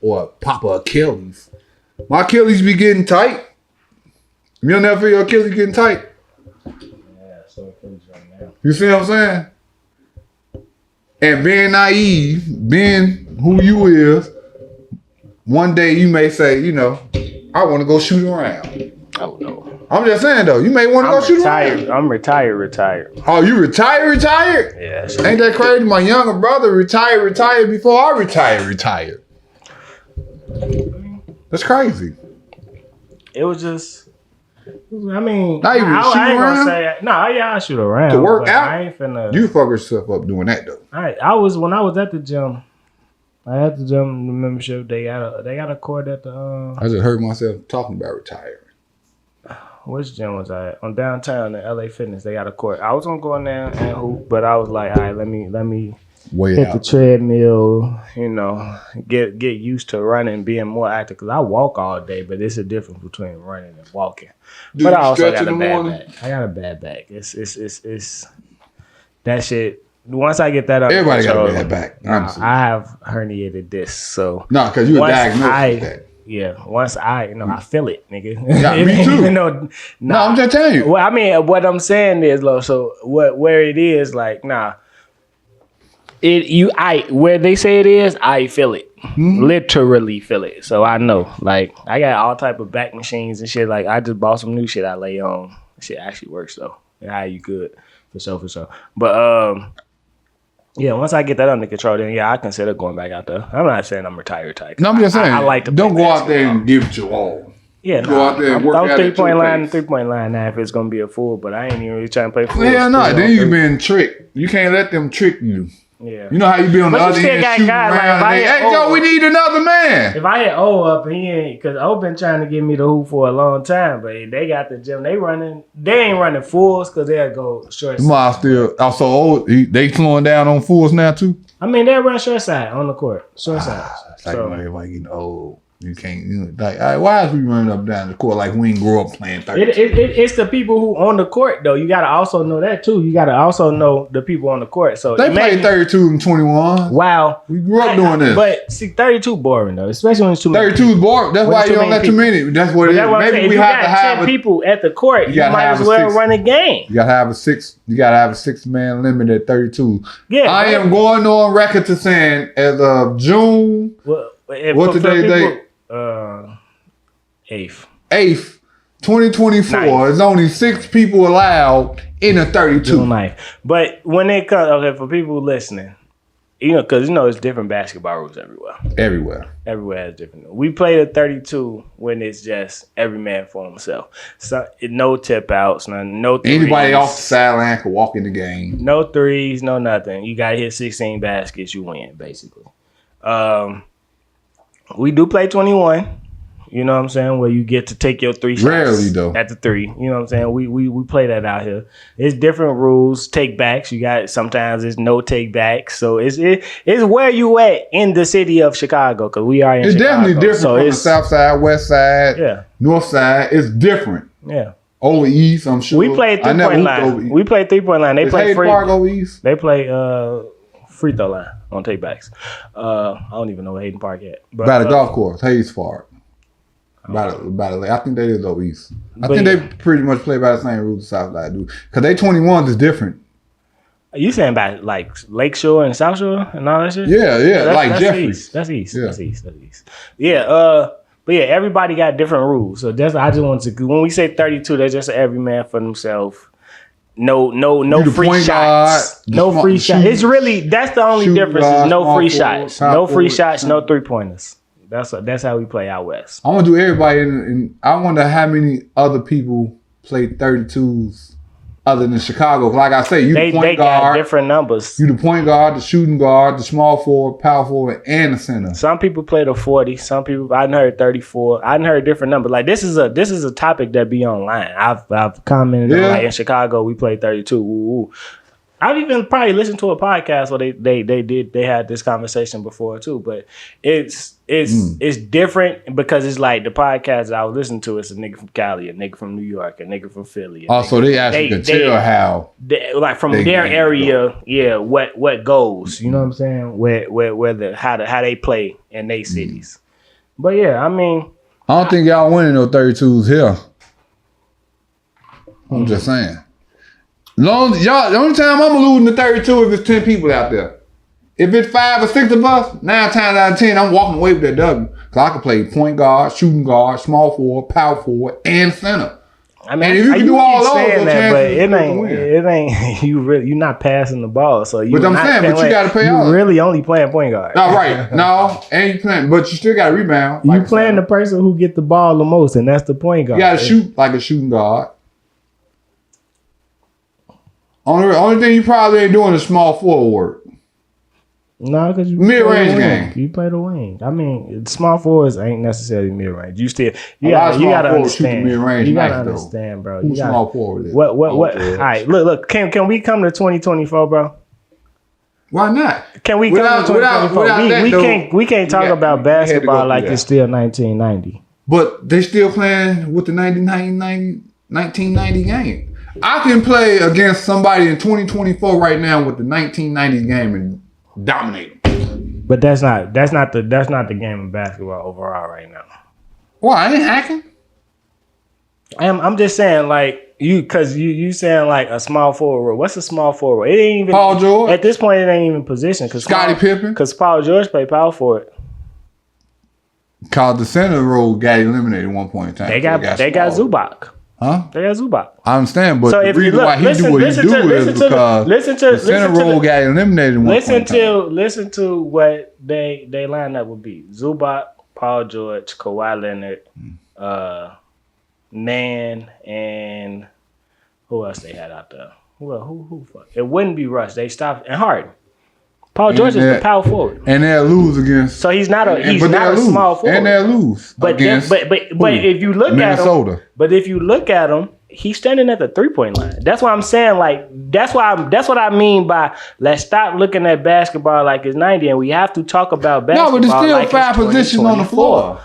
or pop a Achilles. My Achilles be getting tight. You never feel your Achilles getting tight. Yeah, so Achilles right now. You see what I'm saying? And being naive, being who you is, one day you may say, you know, I want to go shoot around. Oh no. I'm just saying though, you may want to go shoot around. I'm retired. Oh, you retired? Yeah. Ain't that crazy? My younger brother retired before I retired. That's crazy. It was just. I mean, Not even I shoot ain't around? gonna say I shoot around To work out? I ain't finna. You fuck yourself up doing that though. I was when I was at the gym. I had the gym membership. They got a court at the. I just heard myself talking about retiring. Which gym was I at? On downtown in LA Fitness. They got a court. I was gonna go in there and hoop, but I was like, all right, let me hit the treadmill. You know, get used to running, being more active. Cause I walk all day, but it's a difference between running and walking. Do but you I also stretch got in a the bad morning? back. I got a bad back. It's that shit. Once I get that up, Everybody got a bad back. Honestly. I have herniated discs, so No, because you were diagnosed with that. Yeah, once I feel it, nigga. Yeah, me too. No, I'm just telling you. Well, I mean, what I'm saying is, low. So where it is, like, nah. Where they say it is, I feel it. Mm-hmm. Literally feel it. So I know. Like, I got all type of back machines and shit. Like, I just bought some new shit I lay on. Shit actually works though. Yeah, you good. For sure. But yeah, once I get that under control, then yeah, I consider going back out there. I'm not saying I'm retired. No, I'm just saying. I like to don't go out there and give it your all. Yeah, go out there and work out 3-point line now if it's gonna be a full, but I ain't even really trying to play full. Yeah, no, then you been tricked. You can't let them trick you. Yeah. You know how you be on the other end shooting around and hey, Joe, we need another man. If I hit O up and he ain't, because O been trying to get me to hoop for a long time, but they got the gym. They ain't running fulls because they'll go short side. Still, also old, they slowing down on fulls now too? I mean, they run short side on the court. Short side. It's like everybody getting old. You can't, like, why is we running up and down the court like we ain't grow up playing 30? It's the people who on the court, though. You got to also know that, too. You got to also know the people on the court. So they play 32 and 21. Wow. We grew up doing this. But, see, 32 boring, though, especially when it's too many 32 is boring. That's why you don't let too many. That's what it is. Maybe we have to have 10 people at the court, you might as well run a game. You got to have a 6-man limit at 32. Yeah. I am going on record to saying as of June, what today's date? 8th, 2024. Nice. There's only 6 people allowed in a 32. Nice. But when it comes, okay, for people listening, because it's different basketball rules everywhere. Everywhere has different. We played a 32 when it's just every man for himself. So no tip outs, no threes. Anybody off the sideline can walk in the game. No threes, no nothing. You got to hit 16 baskets, you win, basically. We do play 21. You know what I'm saying? Where you get to take your 3 shots. Rarely, though. At the 3. You know what I'm saying? We play that out here. It's different rules. Take backs. You got sometimes it's no take backs. So it's where you at in the city of Chicago, because we are in Chicago. It's definitely different from the south side, west side, north side. It's different. Yeah. Over east, I'm sure. We played 3-point line. We played 3-point line. They play free. Park over east? They play free throw line on take backs. I don't even know where Hayden Park at. But, by the golf course, Hayes Park. I think they is over east. I think they pretty much play by the same rules as Southside do. Because they 21s is different. Are you saying about like Lakeshore and South Shore and all that shit? Yeah, like Jeffrey. That's east. Yeah, but yeah, everybody got different rules. So I just wanted to, when we say 32, that's just every man for themselves. No free shots. No free shots. It's really, that's the only difference is no free shots. No free shots, no 3-pointers. That's how we play out west. I want to do everybody in I wonder how many other people play 32s other than Chicago. Like I say, the point guard. They got different numbers. You the point guard, the shooting guard, the small forward, power forward, and the center. Some people play the 40. Some people, I heard 34. I heard different numbers. Like this is a topic that be online. I've commented on, like in Chicago we play 32. Ooh. I've even probably listened to a podcast where they had this conversation before too, but it's different because it's like the podcast that I was listening to, it's a nigga from Cali, a nigga from New York, a nigga from Philly. So they actually can tell how like from their area, what goes. You know what I'm saying? Where how they play in their cities. But yeah, I mean, I don't think y'all winning no 32s here. I'm just saying. Long y'all, the only time I'm losing the 32 if it's 10 people out there. If it's 5 or 6 of us, 9 times out of 10, I'm walking away with that W. Cause I can play point guard, shooting guard, small forward, power forward, and center. I mean, and if you can do all those, but it ain't you're not passing the ball. So you. But I'm saying, but you got to pay all. You really only playing point guard. No, right? No, and you playing, but you still got to rebound. You playing the person who get the ball the most, and that's the point guard. You got to shoot like a shooting guard. Only thing you probably ain't doing is small forward work. No, because you mid-range game. You play the wing. I mean, small forwards ain't necessarily mid-range. You gotta understand. You gotta understand, bro. You small forward. What? All right, look. Can we come to 2024, bro? Why not? Can we come to 2024? We can't talk about basketball like it's still 1990. But they still playing with the 1990 game. I can play against somebody in 2024 right now with the 1990 game and dominate them. But that's not the game of basketball overall right now. Well, I ain't hacking. I'm just saying, like, you saying like a small forward. What's a small forward? It ain't even Paul George. At this point, it ain't even position. Scottie Pippen. Because Paul George played power forward. Cause the center role got eliminated at one point in time. They got Zubac. Huh? They got Zubac. I understand, but so the reason why he do what he do is because the center role got eliminated at one point in time. Listen to what they lineup would be: Zubac, Paul George, Kawhi Leonard, Man, and who else they had out there? Who? It wouldn't be Rush. They stopped and Harden. Paul George is the power forward, and they'll lose against. So he's not a small forward, and they'll lose. But if you look Minnesota. at him, if you look at him, he's standing at the 3-point line. That's why I'm saying, like, that's what I mean by let's stop looking at basketball like it's 90, and we have to talk about basketball. No, but there's still like 5 positions on the floor.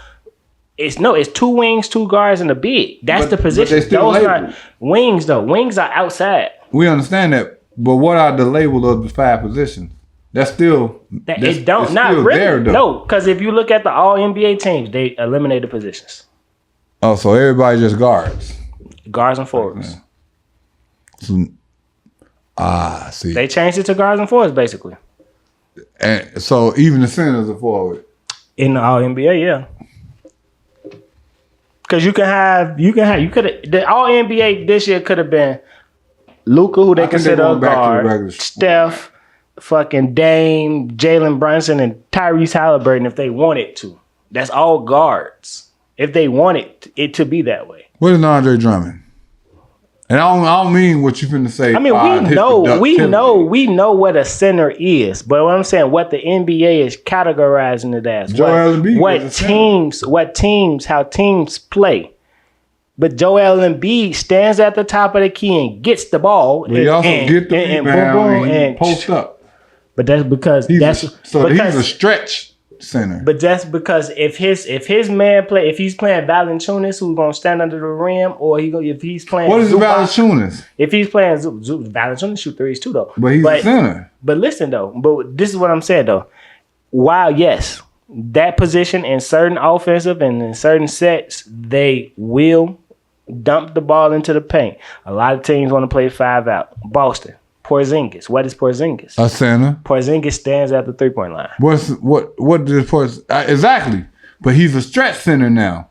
It's 2 wings, 2 guards, and a big. That's the position. Those are wings, though. Wings are outside. We understand that, but what are the label of the 5 positions? That's still not really there, though. No, because if you look at the All NBA teams, they eliminated positions. Oh, so everybody just guards and forwards. So, see. They changed it to guards and forwards, basically. And so even the centers are forward in the All NBA, yeah. Because you could have the All NBA this year could have been Luka, who they consider a guard, Steph, fucking Dame, Jalen Brunson, and Tyrese Halliburton if they wanted to. That's all guards. If they wanted it to be that way. What is Andre Drummond? And I don't mean what you finna say. I mean, we know what a center is, but what I'm saying, what the NBA is categorizing it as, how teams play. But Joel Embiid stands at the top of the key and gets the ball. He also get the rebound and post up. But that's because he's a stretch center. But that's because if he's playing Valanciunas, who's gonna stand under the rim, or if he's playing what is Valanciunas? If he's playing Valanciunas shoot threes too though. But he's a center. But listen though, this is what I'm saying though. While yes, that position in certain offensive and in certain sets, they will dump the ball into the paint. A lot of teams want to play 5 out. Boston. Porzingis. What is Porzingis? A center. Porzingis stands at the 3-point line. What does Porzingis exactly? But he's a stretch center now,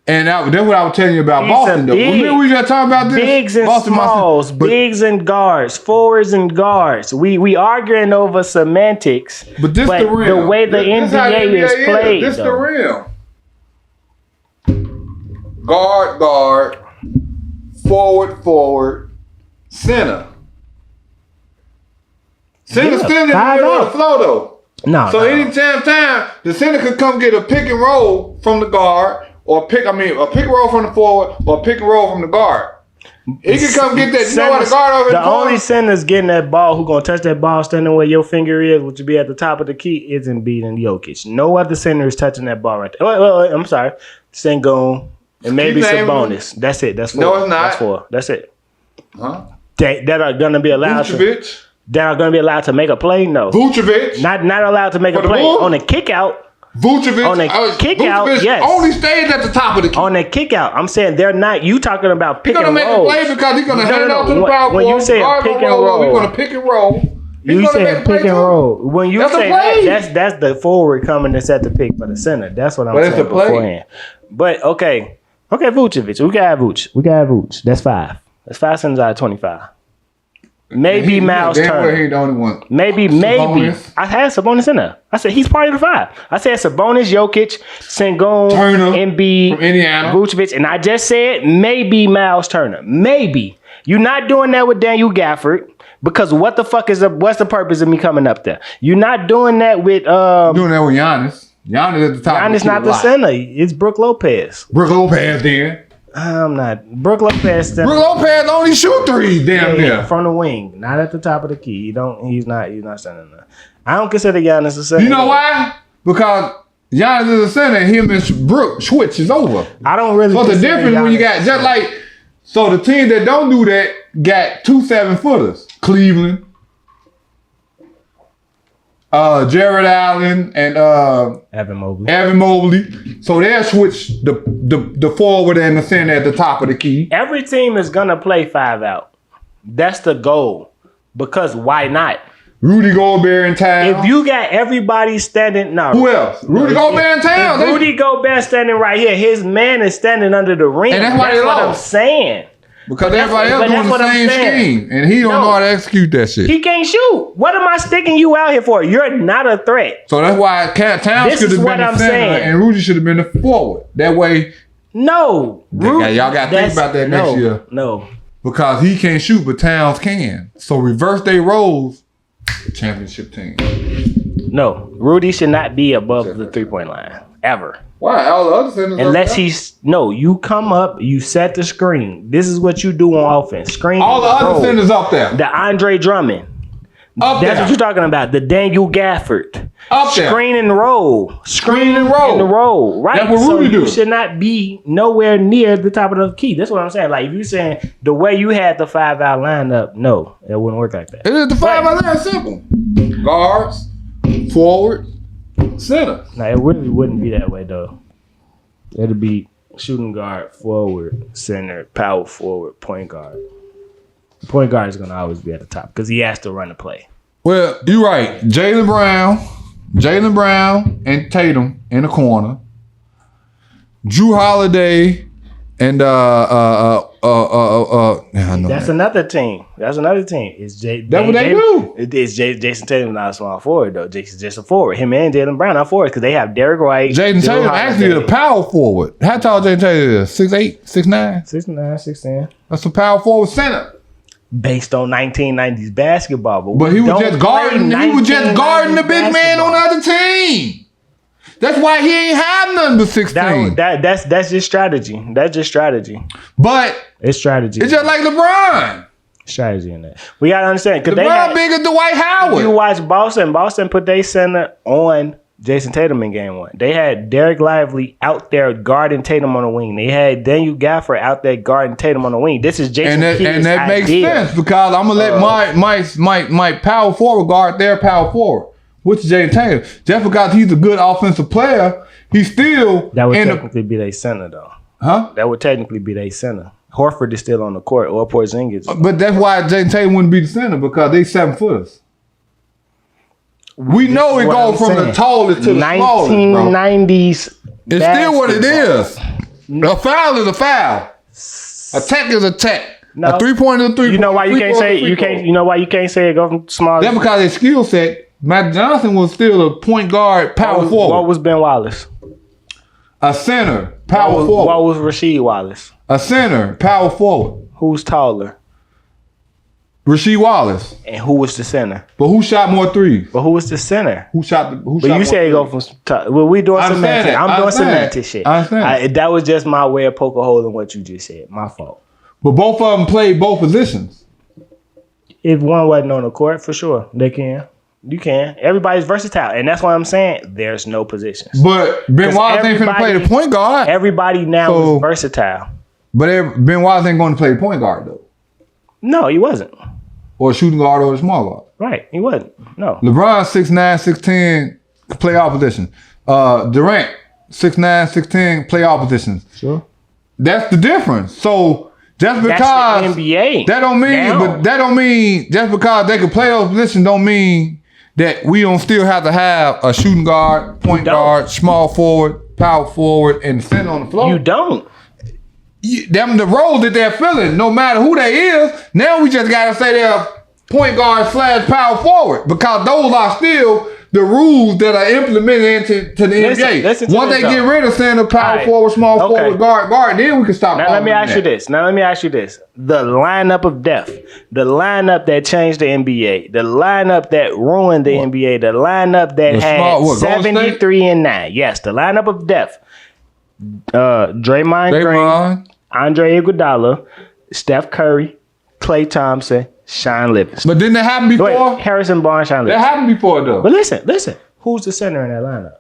and that's what I was telling you about Boston. Though, remember we just talking about this? Bigs and Boston, smalls, bigs and guards, forwards and guards. We arguing over semantics. But the rim. The way the NBA is played. This the rim. Guard, forward, center. Center still in the middle of the floor though. Anytime the center could come get a pick and roll from the guard, or a pick and roll from the forward, or a pick and roll from the guard. He can come get that. You know what the guard over the only center's getting that ball, who gonna touch that ball standing where your finger is, which would be at the top of the key, is Embiid and Jokic. No other center is touching that ball right there. Wait, I'm sorry. Sengun and maybe Sabonis. That's it. That's 4. No, it's not. That's 4. That's it. Huh? That are gonna be allowed to make a play? No. Vucevic. Not allowed to make a play. On a kick out. Vucevic On a kick out, Vucevic yes. only stays at the top of the key. On a kick out, I'm saying they're not. You talking about pick He's and gonna roll? make a play because he's gonna hand it off to the When- power when you forward. say Guard pick gonna and roll up, roll, he's gonna pick and roll. He's You gonna make said a play pick and too. roll. When you That's a say play. that's the forward coming to set the pick for the center. That's what I'm But it's saying a play. beforehand. But okay, Vucevic. We got Vooch. That's 5. That's 5 centers out of 25. Maybe Miles Damn well he Turner. ain't the only one. Maybe. Sabonis. I had Sabonis in there. I said he's part of the 5. I said Sabonis, Jokic, Sengun, Turner Embiid, from Indiana. Vucevic, and I just said maybe Miles Turner. Maybe. You're not doing that with Daniel Gafford because what's the purpose of me coming up there? You're not doing that with Doing that with Giannis. Giannis at the top. Giannis not the center. It's Brook Lopez. Brook Lopez then. I'm not. Brook Lopez. Brook Lopez only shoot threes damn near. From the wing, not at the top of the key. He's not standing there. I don't consider Giannis a center. You know why? Because Giannis is a center and him and Brook switches over. I don't really. So the consider difference when you got Giannis- just like so the teams that don't do that got 2 7-footers. Cleveland, Jared Allen, and Evan Mobley. Evan Mobley. So they'll switch the forward and the center at the top of the key. Every team is gonna play 5 out. That's the goal. Because why not? Rudy Gobert in town. If you got everybody standing, no. Who else? Rudy Gobert in town. If Rudy Gobert standing right here. His man is standing under the rim. And that's why they what I'm lost. saying. Because But everybody that's- else but doing that's the what I'm same saying. scheme. And he don't No. know how to execute that shit. He can't shoot. What am I sticking you out here for? You're not a threat. So that's why Towns This should is have what been the I'm center saying. and Rudy should have been the forward. That way, No. y'all got to think about that next year. No. Because he can't shoot, but Towns can. So reverse their roles, championship team. No. Rudy should not be above the 3-point line. Ever. Why? All the other centers Unless up there? you come up, you set the screen. This is what you do on offense. Screen. All the and roll. other centers up there. The Andre Drummond. Up That's there. what you're talking about. The Daniel Gafford. Up there. Screen and roll. Screen and roll. In the roll. Right. That's what so Rudy you do. should not be nowhere near the top of the key. That's what I'm saying. Like if you're saying the way you had the 5 out lineup, no, it wouldn't work like that. It is the 5 out there, simple. Guards, forward, center. No, it really wouldn't be that way though. It'd be shooting guard, forward, center, power forward, point guard. The point guard is gonna always be at the top because he has to run the play. Well, you're right. Jaylen Brown, and Tatum in the corner. Drew Holiday and I know That's that. another team. That's another team. It's That's what they do. It's Jason Tatum not a small forward though. Jason's just a forward. Him and Jaylen Brown are forwards because they have Derrick White. Jaden Drew Tatum actually Holiday. a power forward. How tall Jaden Tatum is? 6'8", 6'9"? 6'9", 6'10". That's a power forward center. Based on 1990s basketball, But he we was don't just play guarding. He was just guarding the 1990s big man on the basketball. other team. That's why he ain't have nothing but 16. That's just strategy. That's just strategy. But It's strategy. it's just like LeBron. strategy in that. We gotta understand because LeBron big as Dwight If you Howard. watch Boston, Boston put their center on Jason Tatum in game 1. They had Derek Lively out there guarding Tatum on the wing. They had Daniel Gafford out there guarding Tatum on the wing. This is Jason And that makes idea. sense because I'm gonna let my power forward guard their power forward, which is Jaden Tatum. Just because he's a good offensive player, he's still That would in the technically be their center, though. huh. That would technically be their center. Horford is still on the court, or Porzingis. But that's why Jaden Tatum wouldn't be the center because they 7-footers. We know it what goes I'm from the saying. tallest to the smallest, bro. 1990s. It's still what it basketball. is. A foul is a foul. A tech is a tech. No. A 3-point is a 3-point. You know why you can't say you You know why you can't say it go from small. That's because his skill set. Matt Johnson was still a point guard, power forward. What was Ben Wallace? A center, power What forward. was Rasheed Wallace? A center, power forward. Who's taller? Rasheed Wallace. And who was the center? But who shot more threes? But who was the center? Who shot But you say it go from well, we doing I understand semantics. that. I'm I doing understand semantic that. shit. I understand. That was just my way of poke a hole in what you just said. My fault. But both of them played both positions. If one wasn't on the court, for sure, they can. You can. Everybody's versatile, and that's why I'm saying there's no positions. But Ben 'Cause Wallace ain't finna play the point guard. Everybody now So- is versatile. But Ben Wallace ain't going to play the point guard though, No, he wasn't. or a shooting guard or a small guard. Right, he wasn't. No. LeBron 6'9", 6'10", play all positions. Durant, 6'9", 6'10", playoff positions. Sure. That's the difference. So just because that's the NBA. That don't mean just because they can play those positions don't mean that we don't still have to have a shooting guard, point guard, small forward, power forward, and center on the floor. You don't. Them the roles that they're filling, no matter who they is. Now we just gotta say they're point guard / power forward because those are still the rules that are implemented into the NBA. Once they get rid of center, power forward, small forward, guard, then we can stop. Now let me ask you this. The lineup of death, the lineup that changed the NBA, the lineup that ruined the NBA, the lineup that had 73-9. Yes, the lineup of death. Draymond Green, Andre Iguodala, Steph Curry, Klay Thompson, Sean Livingston. But didn't that happen before? Wait, Harrison Barnes, Sean Livingston. That happened before though. But listen. Who's the center in that lineup?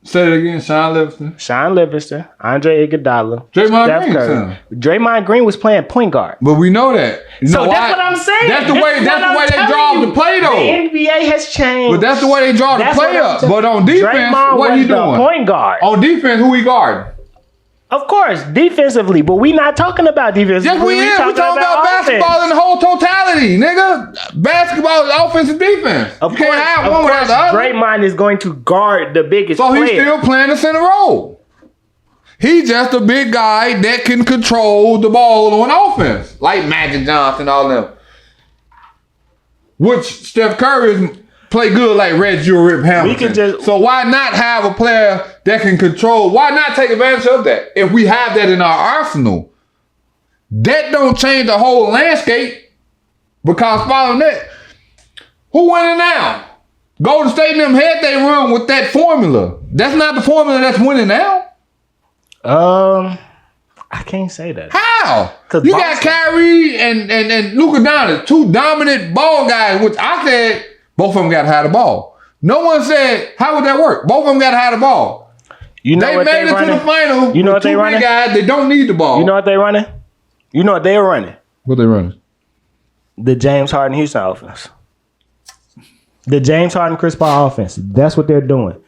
Say it again, Sean Livingston, Andre Iguodala, Draymond Steph Green. Curry. Draymond Green was playing point guard. But we know that. That's what I'm saying. That's the way they draw the play though. The NBA has changed. But that's the way they draw the play up. But on defense, what are you doing? Point guard. On defense, who he guarding? Of course, defensively, but we not talking about defense. Yes, we is. We talking about basketball in the whole totality, nigga. Basketball is offense and defense. You can't have one without the other. Draymond is going to guard the biggest player. So he's still playing the center role. He's just a big guy that can control the ball on offense, like Magic Johnson, all them. Which Steph Curry play good like Reggie or Rip Hamilton. So why not have a player that can control? Why not take advantage of that? If we have that in our arsenal, that don't change the whole landscape. Because following that, who winning now? Golden State and them had they run with that formula. That's not the formula that's winning now. I can't say that. How? You got Kyrie and Luka Doncic, two dominant ball guys, which I said both of them got to have the ball. No one said, how would that work? Both of them got to have the ball. You know they what made it to the final. You know what they running? Guys, they don't need the ball. You know what they running? You know what they're running? What they running? The James Harden Houston offense. The James Harden Chris Paul offense. That's what they're doing.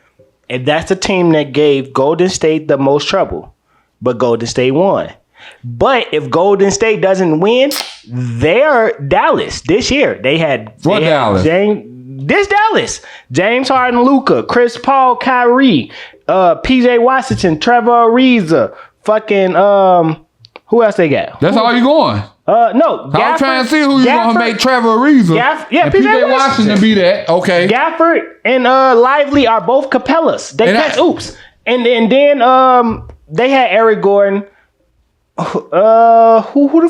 And that's the team that gave Golden State the most trouble. But Golden State won. But if Golden State doesn't win, they're Dallas this year. They had Dallas? Dallas. James Harden, Luka, Chris Paul, Kyrie, PJ Washington, Trevor Ariza, fucking who else they got? That's all you going? No. I'm trying to see who you gonna make Trevor Ariza. Yeah, PJ Washington be that. Okay. Gafford and Lively are both Capellas. They catch oops. And then they had Eric Gordon. Who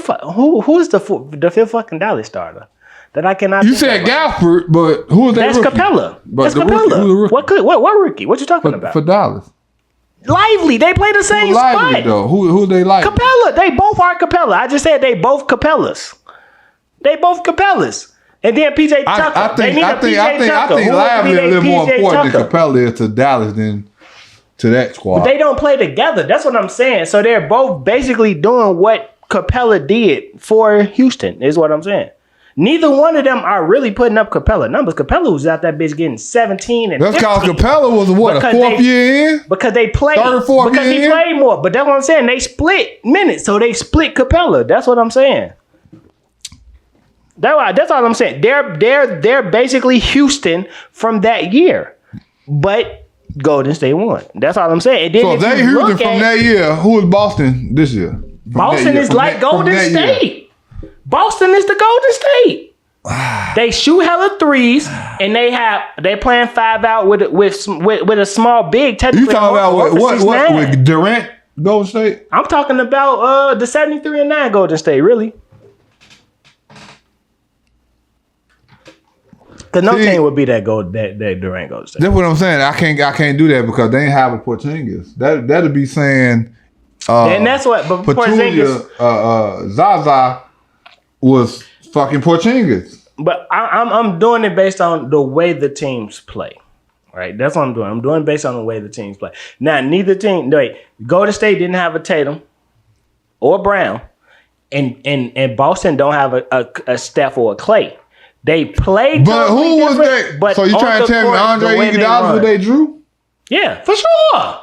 is the fifth fucking Dallas starter that I cannot? You said Gafford, but who is that? That's rookie? Capella. But that's Capella. What rookie? What you talking about? For Dallas. Lively. They play the same Lively, spot. Though. Who they like? Capella. They both are Capella. I just said they both Capellas. And then PJ Tucker. I think Lively a little more important than Capella is to Dallas than to that squad. But they don't play together. That's what I'm saying. So they're both basically doing what Capella did for Houston, is what I'm saying. Neither one of them are really putting up Capella numbers. Capella was out that bitch getting 17 and 15. That's because Capella was a fourth year in? Because they played. Third or fourth because year he played more. But that's what I'm saying. They split minutes. So they split Capella. That's what I'm saying. That's all I'm saying. They're basically Houston from that year. But Golden State won. That's all I'm saying. And then so if they Houston from that year, who is Boston this year? Boston is like Golden State. Boston is the Golden State. They shoot hella threes, and they playing 5 out with a small big. You talking about what with Durant Golden State? I'm talking about the 73-9 Golden State. Really. Cause no team would be that Durant Golden State. That's what I'm saying. I can't do that because they ain't have a Porzingis. That'll be saying. And that's what. But Porzingis, Zaza was fucking Porzingis. But I'm doing it based on the way the teams play. Right, that's what I'm doing. I'm doing it based on the way the teams play. Now, neither team. Golden State didn't have a Tatum or Brown, and Boston don't have a Steph or a Klay. They played, but who was that? But so you trying to tell me Andre Iguodala who they drew? Yeah, for sure.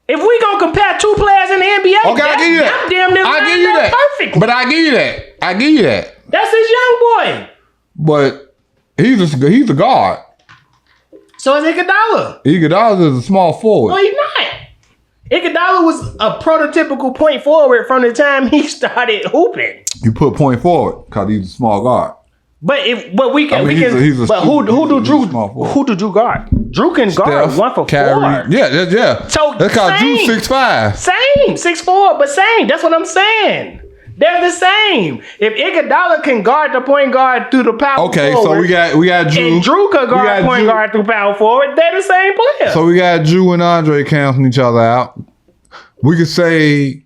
If we gonna compare two players in the NBA, Okay, I give you that. damn near I give you that. perfect. But I give you that. I give you that. That's his young boy. But he's a guard. So is Iguodala. Iguodala is a small forward. No, he's not. Iguodala was a prototypical point forward from the time he started hooping. You put point forward because he's a small guard. But we can. He's a but who do Drew guard? Drew can guard Steph, 1 for 4. Kyrie. Yeah. So that's called Drew same. 6'5". Same 6'4", but same. That's what I'm saying. They're the same. If Iguodala can guard the point guard through the power Okay, forward, so we got Drew. and Drew can guard point guard through power forward, they're the same player. So we got Drew and Andre canceling each other out. We could say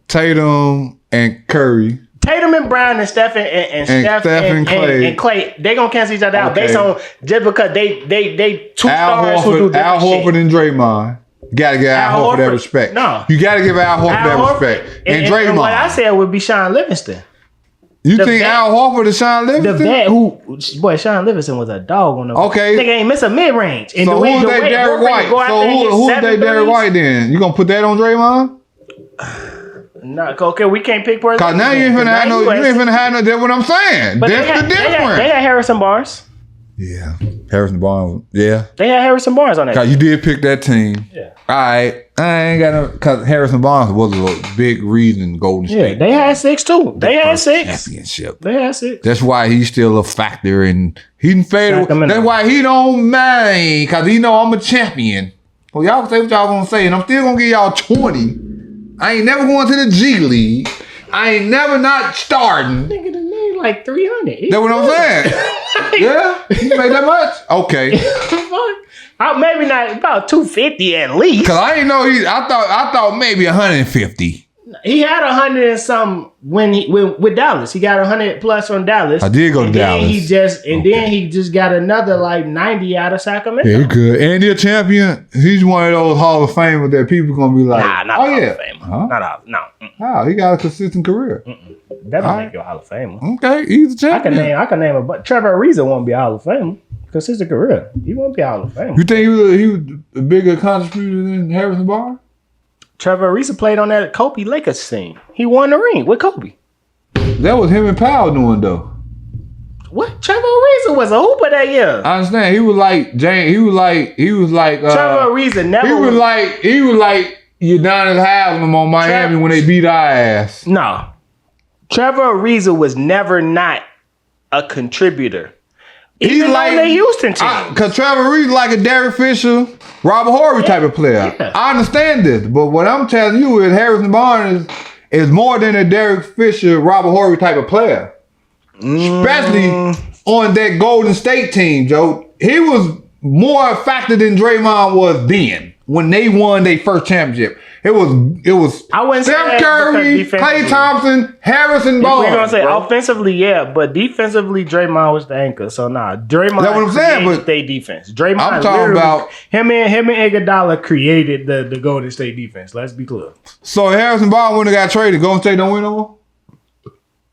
Tatum and Curry. Tatum and Brown and Steph and Clay, they gonna cancel each other out based on just because they two stars who do different Al Horford shit. and Draymond. You gotta give Al Horford that respect. No. You gotta give Al Horford that respect. And Draymond. And what I said would be Sean Livingston. You think Al Horford is Sean Livingston? The vet Sean Livingston was a dog on the Okay. Nigga ain't miss a mid range. So who's they Derek White? So who's they Derek White then? You gonna put that on Draymond? No, okay, we can't pick person. Cause now you ain't finna have no. You ain't finna have no. That's what I'm saying. But That's the difference. They had Harrison Barnes. Yeah, Harrison Barnes. Yeah, they had Harrison Barnes on that. Cause you did pick that team. Yeah. All right, I ain't got no. Cause Harrison Barnes was a big reason Golden State. Yeah, they had 6 too. They had 6 championship. They had 6. That's why he's still a factor, and he didn't fade away. That's why he don't mind, cause he know I'm a champion. Well, y'all can say what y'all gonna say, and I'm still gonna give y'all 20. I ain't never going to the G League. I ain't never not starting. Nigga, the name like 300. That's what I'm saying. Yeah, you made that much? Okay. Maybe not about 250 at least. Cause I ain't know I thought maybe 150. He had 100 and something with Dallas. He got 100 plus from Dallas. I did go to Dallas. Then he just got another like 90 out of Sacramento. Yeah, he good. And he a champion. He's one of those Hall of Famers that people gonna be like, not Hall of Famer. Huh? No. He got a consistent career. That don't make you a Hall of Famer. Okay, he's a champion. I can name a Trevor Ariza won't be a Hall of Famer. Consistent career. He won't be a Hall of Famer. You think he was a bigger contributor than Harrison Barnes? Trevor Ariza played on that Kobe Lakers team. He won the ring with Kobe. That was him and Powell doing though. What? Trevor Ariza was a hooper that year. I understand. He was like James. He was like Trevor Ariza never. He was like Udonis Haslam on Miami when they beat our ass. No. Trevor Ariza was never not a contributor. Even like on the Houston team. Because Trevor Ariza like a Derek Fisher, Robert Horry type of player. Yeah. I understand this, but what I'm telling you is Harrison Barnes is more than a Derek Fisher, Robert Horry type of player. Especially on that Golden State team, Joe. He was more a factor than Draymond was then when they won their first championship. It was I wouldn't Steph say Curry, Klay Thompson, Harrison Barnes. We're gonna say offensively, yeah, but defensively, Draymond was the anchor. So Draymond. That's what I'm saying. But State defense. Draymond. I'm talking about him and Iguodala created the Golden State defense. Let's be clear. So Harrison Barnes wouldn't have got traded. Golden State don't win no more.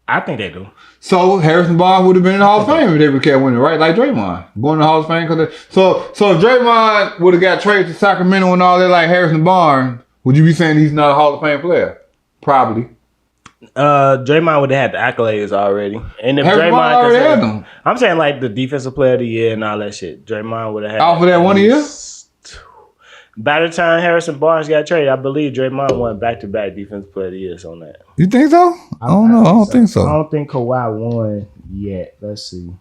I think they do. So Harrison Barnes would have been in the Hall of Fame if they would kept winning, right? Like Draymond going to the Hall of Fame. So if Draymond would have got traded to Sacramento and all that, like Harrison Barnes, would you be saying he's not a Hall of Fame player? Probably. Draymond would have had the accolades already, and if Harrison Draymond already had them. I'm saying like the defensive player of the year and all that shit. Draymond would have had off of that 1 year. By the time Harrison Barnes got traded, I believe Draymond won back-to-back defensive player of the years on that. You think so? I don't know. I don't think so. I don't think Kawhi won yet. Let's see.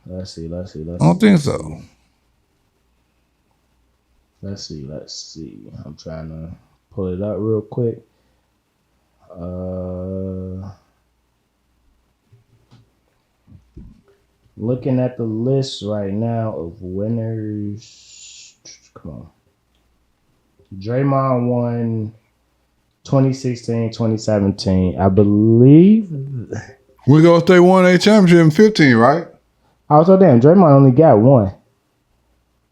I don't think so. Let's see. I'm trying to pull it up real quick. Looking at the list right now of winners. Come on. Draymond won 2016, 2017. I believe. We go State won a championship in 15, right? Also, damn, Draymond only got one.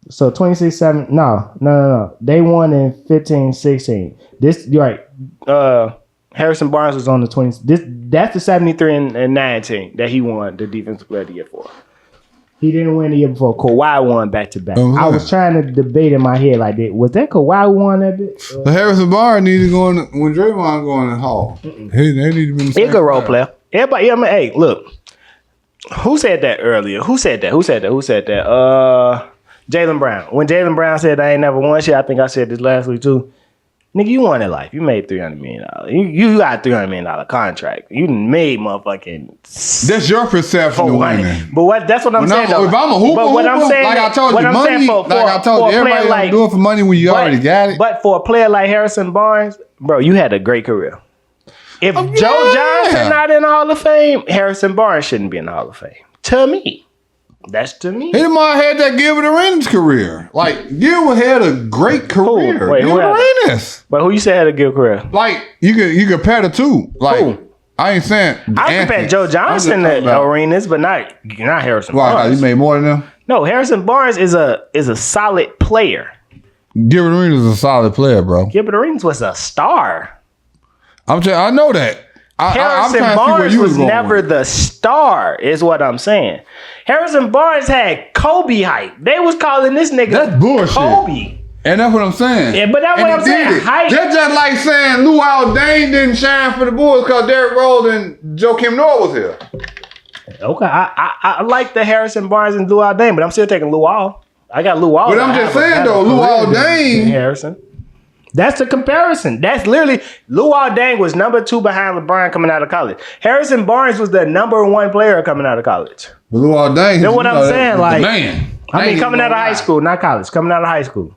So 26-7. No. They won in 15-16. This, you're right. Harrison Barnes was on the 20. That's the 73 and 19 that he won the defensive player of the year for. He didn't win the year before. Kawhi won back to back. Oh, I was trying to debate in my head like that. Was that Kawhi who won that bit? The Harrison Barnes need to go in when Draymond going in Hall. They need to be. He's a good role player. Everybody, I mean, hey, look. Who said that earlier? Who said that? Jaylen Brown. When Jaylen Brown said I ain't never won shit, I think I said this last week too. Nigga, you won in life. You made $300 million. You got a $300 million contract. You made motherfucking. That's your perception of winning. But that's what I'm saying. If I'm a hooper, like I told you, money. I told you, everybody don't do it for money when you already got it. But for a player like Harrison Barnes, bro, you had a great career. If Joe Johnson not in the Hall of Fame, Harrison Barnes shouldn't be in the Hall of Fame. To me. That's to me. He might have had that Gilbert Arenas career. Like, Gilbert had a great career. Wait, Gilbert Arenas. But who you said had a good career? Like, you compare the two. Like, who? I ain't saying. I compare Joe Johnson to Arenas, but not Harrison Barnes. Why? You made more than them? No, Harrison Barnes is a solid player. Gilbert Arenas is a solid player, bro. Gilbert Arenas was a star. I know that. Harrison Barnes was never the star, is what I'm saying. Harrison Barnes had Kobe hype. They was calling this nigga that's bullshit. Kobe. And that's what I'm saying. Yeah, but that's what I'm saying. Hype. That's just like saying Luol Deng didn't shine for the Bulls because Derrick Rose and Joakim Noah was here. Okay, I like the Harrison Barnes and Luol Deng, but I'm still taking Luol. I got Luol. But I'm just saying though, Luol Deng. Harrison. That's the comparison. That's literally Luol Deng was number 2 behind LeBron coming out of college. Harrison Barnes was the number 1 player coming out of college. But Luol Deng, that's what I'm saying. Like, man. I mean, coming out of high school, not college. Coming out of high school,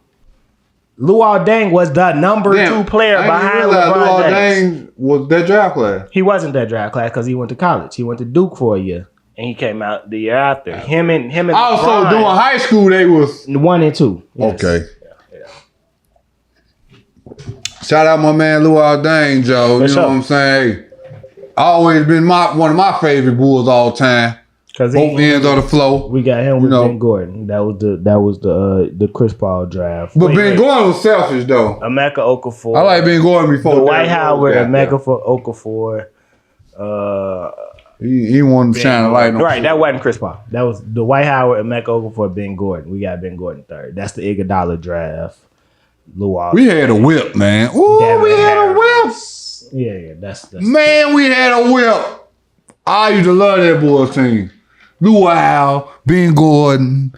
Luol Deng was the number 2 player behind LeBron James. Deng was that draft class. He wasn't that draft class because he went to college. He went to Duke for a year, and he came out the year after. Him and also LeBron, doing high school, they was 1 and 2. Yes. Okay. Shout out my man Luol Deng, Joe. You know what I'm saying? Always been one of my favorite Bulls all time. Both ends of the flow. We got him with Ben Gordon. That was the Chris Paul draft. But Ben Gordon was selfish though. Emeka Okafor. I like Ben Gordon before. Dwight Howard, Emeka Okafor. He wanted to shine a light on. Right, that wasn't Chris Paul. That was Dwight Howard, Emeka Okafor, Ben Gordon. We got Ben Gordon third. That's the Iguodala draft. Luol. We had a whip, man. Ooh, we had a whip. Yeah, that's man, we had a whip. I used to love that Bulls team. Luol, Ben Gordon,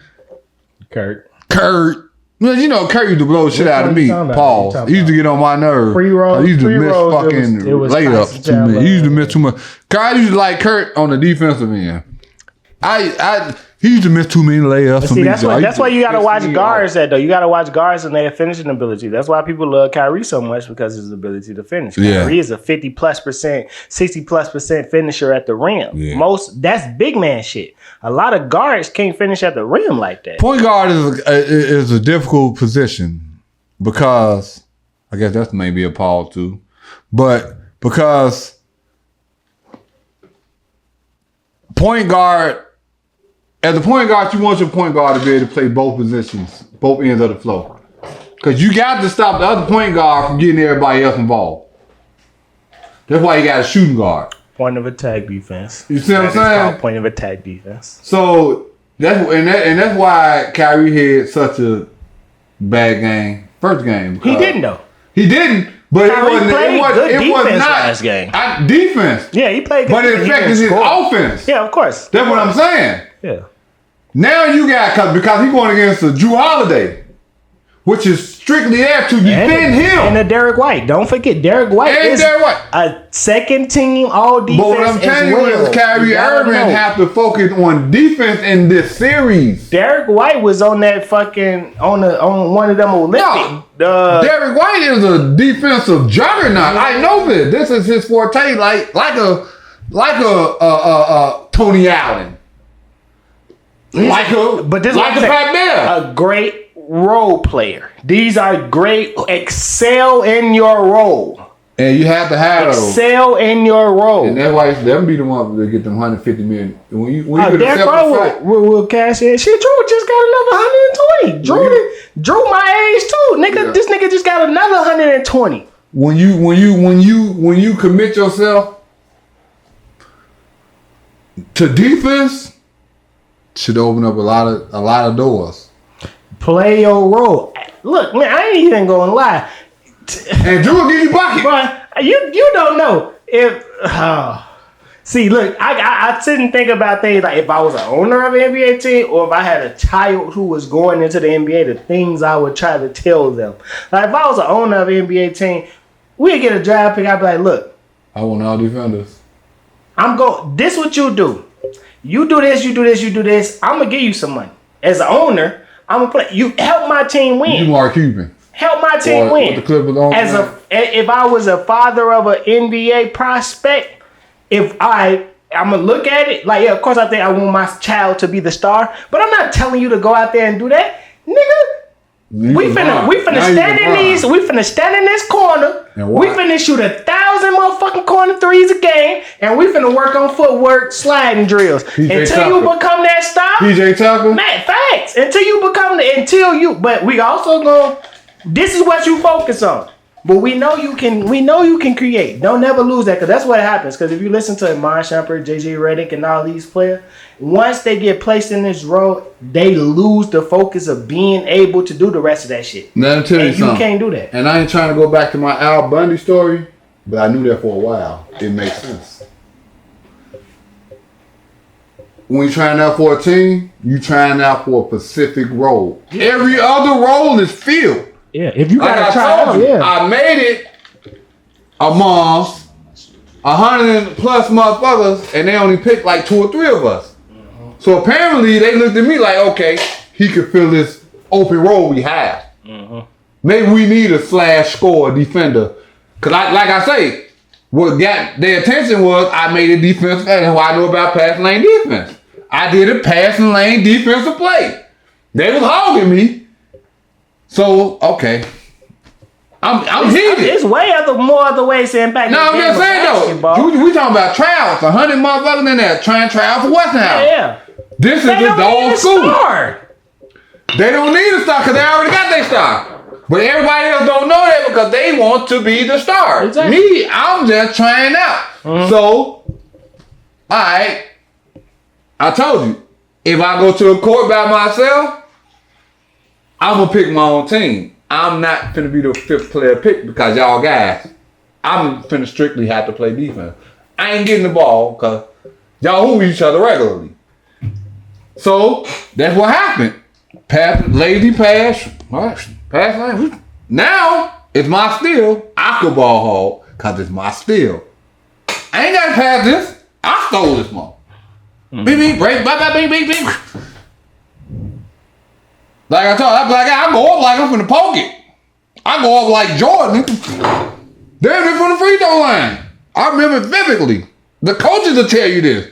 Kurt. Well, you know, Kurt used to blow shit out of me. Paul. He used to get on my nerve. He used to miss fucking layups too much. He used to miss too much. I used to like Kurt on the defensive end. He used to miss too many layups. See, that's why you gotta watch guards. Though you gotta watch guards and their finishing ability. That's why people love Kyrie so much, because of his ability to finish. Kyrie is a 50+%, 60+% finisher at the rim. Yeah. That's big man shit. A lot of guards can't finish at the rim like that. Point guard is a difficult position because I guess that's maybe a Paul too, but because point guard. As a point guard, you want your point guard to be able to play both positions, both ends of the floor. Because you got to stop the other point guard from getting everybody else involved. That's why you got a shooting guard. Point of attack defense. You see what I'm saying? Point of attack defense. So that's why Kyrie had such a bad game, first game. He didn't though. He didn't. But it was not last game. Defense. Yeah, he played good. But it affected his offense. Yeah, of course. That's what I'm saying. Yeah. Now you got because he's going against the Drew Holiday, which is strictly there to defend him. And the Derek White. Don't forget Derek White is a second team all defense. But what I'm telling you is Kyrie Irving have to focus on defense in this series. Derek White was on that fucking on one of them Olympic. Derek White is a defensive juggernaut. I know this. This is his forte, like a Tony Allen. Like a Pat Bear. A great role player. These are great. Excel in your role. And you have to have excel in your role. And that's why them be the ones that get them $150 million. When you Derek White will cash in. Shit, Drew just got another 120. Drew my age too, nigga. Yeah. This nigga just got another 120. When you commit yourself to defense, should open up a lot of doors. Play your role. Look, man, I ain't even gonna lie. And Drew will give you bucket. But you don't know if. See, look, I sit and think about things like if I was an owner of an NBA team or if I had a child who was going into the NBA, the things I would try to tell them. Like if I was an owner of an NBA team, we'd get a draft pick. I'd be like, look, I want all defenders. This what you do. You do this, you do this, you do this. I'm gonna give you some money. As an owner, I'm gonna play. You help my team win. You Mark Cuban. Help my team win. The Clippers on if I was a father of an NBA prospect, if I'm gonna look at it like, yeah, of course I think I want my child to be the star, but I'm not telling you to go out there and do that, nigga. We finna stand in this corner. We finna shoot 1,000 motherfucking corner threes a game, and we finna work on footwork, sliding drills until you become that star. PJ Tucker, man, facts. But we also gonna. This is what you focus on. But we know you can create. Don't never lose that, because that's what happens. Because if you listen to Iman Shumpert, JJ Redick, and all these players, once they get placed in this role, they lose the focus of being able to do the rest of that shit. Now, let me tell you something. You can't do that. And I ain't trying to go back to my Al Bundy story, but I knew that for a while. It makes sense. When you're trying out for a team, you're trying out for a specific role. Yeah. Every other role is filled. Yeah, if you gotta try out, I made it amongst 100 plus motherfuckers, and they only picked like 2 or 3 of us. Mm-hmm. So apparently they looked at me like, okay, he could fill this open role we have. Mm-hmm. Maybe we need a slash score defender. Cause like I say, what got their attention was I made a defense. That's what I know about passing lane defense. I did a passing lane defensive play. They was hogging me. So, okay. I'm heated. It's more other ways to impact. No, I'm just saying though. We talking about trials. 100 motherfuckers in there trying to try out for Westinghouse. Yeah. This is just the old school. They don't need a star because they already got their star. But everybody else don't know that because they want to be the star. Exactly. Me, I'm just trying out. Mm-hmm. So, alright. I told you, if I go to a court by myself, I'm going to pick my own team. I'm not finna be the 5th player pick because y'all guys. I'm finna strictly have to play defense. I ain't getting the ball because y'all hoop each other regularly. So, that's what happened. Lazy pass. Pass lane. Now, it's my steal. I could ball hog because it's my steal. I ain't got to pass this. I stole this one. Beep, beep, break, bing, bing, bing. Like I told you, that black guy, I go up like I'm finna poke it. I go up like Jordan. They're from the free throw line. I remember vividly. The coaches will tell you this.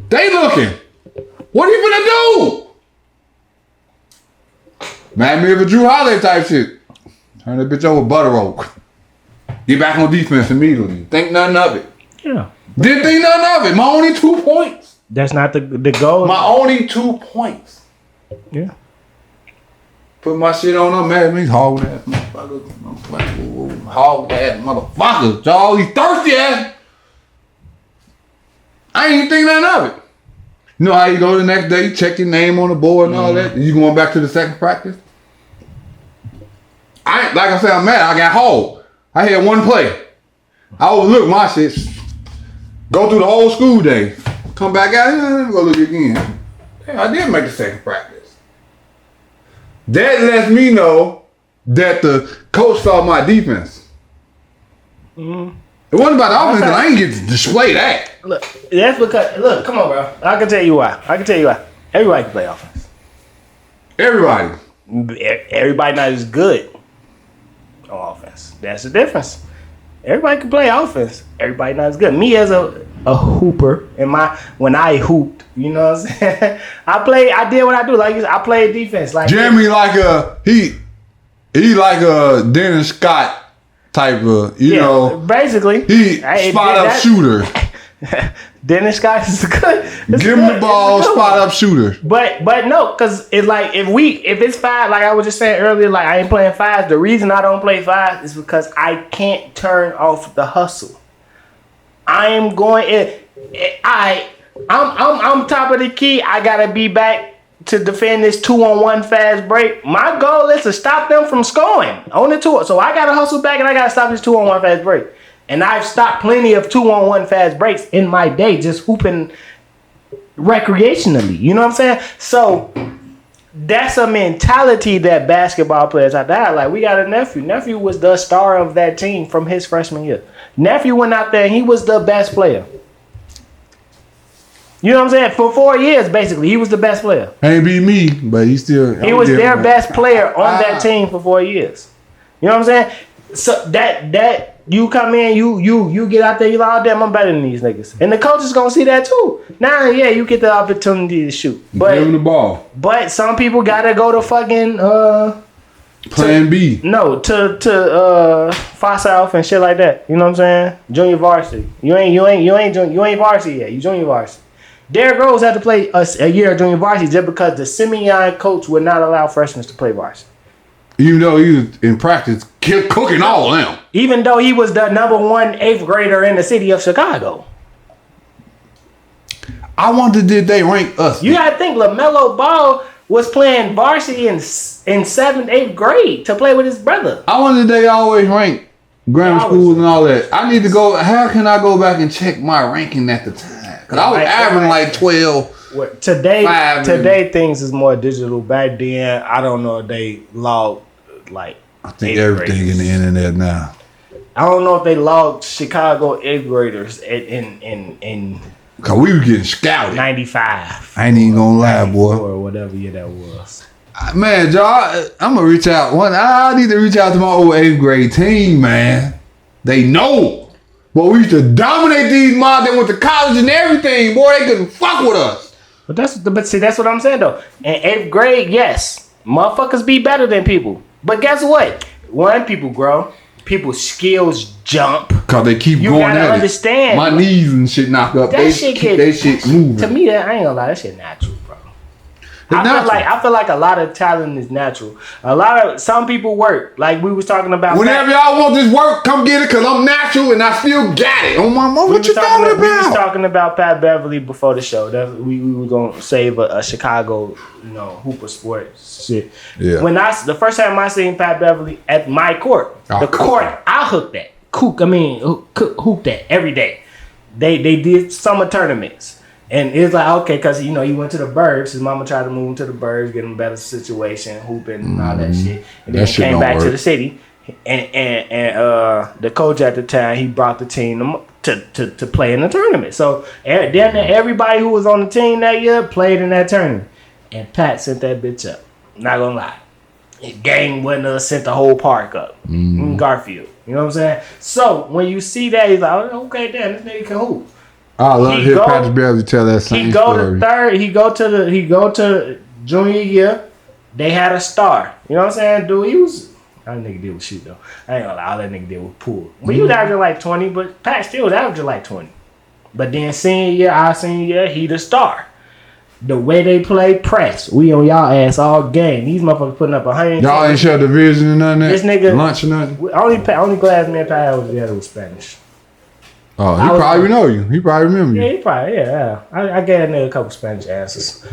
They looking. What are you finna do? Man, me of a Drew Holiday type shit. Turn that bitch over butter oak. Get back on defense immediately. Think nothing of it. Yeah. Didn't think nothing of it. My only 2 points. That's not the goal. My only 2 points. Yeah. Put my shit on them, man. These hog ass motherfuckers. Hog ass motherfuckers. All these thirsty ass. I ain't even think nothing of it. You know how you go the next day, you check your name on the board and all that? You going back to the second practice? Like I said, I'm mad. I got hauled. I had one play. I overlooked my shit. Go through the whole school day. Come back out here, let me go look again. Hey, I did make the second practice. That lets me know that the coach saw my defense. Mm-hmm. It wasn't about the offense, because I ain't get to display that. Look, that's because, look, come on, bro. I can tell you why. Everybody can play offense. Everybody not as good on offense. That's the difference. Everybody can play offense. Everybody not as good. Me as a hooper, when I hooped, you know what I'm saying? I did what I do. Like I played defense. Like Jeremie, he like a Dennis Scott type of, you know. Basically, he spot up shooter. Dennis Scott is good. Give him the ball, spot up shooter. But no, because it's like if it's 5, like I was just saying earlier, like I ain't playing 5s. The reason I don't play 5 is because I can't turn off the hustle. I am going. I'm top of the key. I gotta be back to defend this 2-on-1 fast break. My goal is to stop them from scoring on the 2. So I gotta hustle back and I gotta stop this 2-on-1 fast break. And I've stopped plenty of 2-on-1 fast breaks in my day, just hooping recreationally. You know what I'm saying? So that's a mentality that basketball players have to have. Like, we got a nephew. Nephew was the star of that team from his freshman year. Nephew went out there and he was the best player. You know what I'm saying? For 4 years, basically, he was the best player. Ain't beat me, but he was their best player on that team for 4 years. You know what I'm saying? So that you come in, you get out there, you like, oh damn, I'm better than these niggas, and the coach is gonna see that too. Now, yeah, you get the opportunity to shoot, but give him the ball. But some people gotta go to fucking Plan B. No, to far south and shit like that. You know what I'm saying? Junior varsity. You ain't varsity yet. You junior varsity. Derrick Rose had to play a year of junior varsity just because the Simeon coach would not allow freshmen to play varsity. Even though he was in practice cooking all of them. Even though he was the number 1 8th grader in the city of Chicago. I wonder, did they rank us? You gotta think LaMelo Ball was playing varsity in 7th, 8th grade to play with his brother. I wonder, did they always rank grammar schools and all that? I need to go. How can I go back and check my ranking at the time? Because I was averaging like 12. Today things is more digital. Back then, I don't know if they logged like. I think everything in the internet now. I don't know if they logged Chicago 8th graders in Cause we were getting scouted. 95. I ain't even gonna lie, boy. Or whatever year that was. Man, y'all, I'm gonna reach out. I need to reach out to my old 8th grade team, man. They know. But we used to dominate these mods. They went to college and everything. Boy, they couldn't fuck with us. But see, that's what I'm saying though. In 8th grade, yes, motherfuckers be better than people. But guess what? When people grow, people's skills jump. Cause they keep you going gotta at understand. it. My knees and shit knock up. That They shit keep that shit moving. To me, that I ain't gonna lie, that shit natural, bro. I feel like a lot of talent is natural. Some people work. Like we was talking about. Whenever y'all want this work, come get it, cause I'm natural and I still got it. Oh my mom, what you talking about? We was talking about Pat Beverly before the show. We were gonna save a Chicago, hooper sports shit. Yeah. The first time I seen Pat Beverly at my court, I hooked that. Hoop that every day. They did summer tournaments. And it's like, okay, because, he went to the Burbs. His mama tried to move him to the Burbs, get him a better situation, hooping and all that shit. And then he came back to the city. And the coach at the time, he brought the team to play in the tournament. So then everybody who was on the team that year played in that tournament. And Pat sent that bitch up. Not going to lie. His gang winner sent the whole park up. In Garfield. You know what I'm saying? So when you see that, he's like, okay, damn, this nigga can hoop. I love to hear Patrick Beverly tell that same story. He go to junior year. They had a star. You know what I'm saying? Dude, all that nigga did was shoot though. I ain't gonna lie, all that nigga did was pull. But he was averaging like 20, but Pat still was averaging like 20. But then our senior year, he the star. The way they play press, we on y'all ass all game. These motherfuckers putting up 100. Y'all ain't share division or nothing. This nigga lunch or nothing. Only class me and Pat was Spanish. Oh, he probably know you. He probably remember you. Yeah, he probably, yeah. I gave that nigga a couple Spanish answers.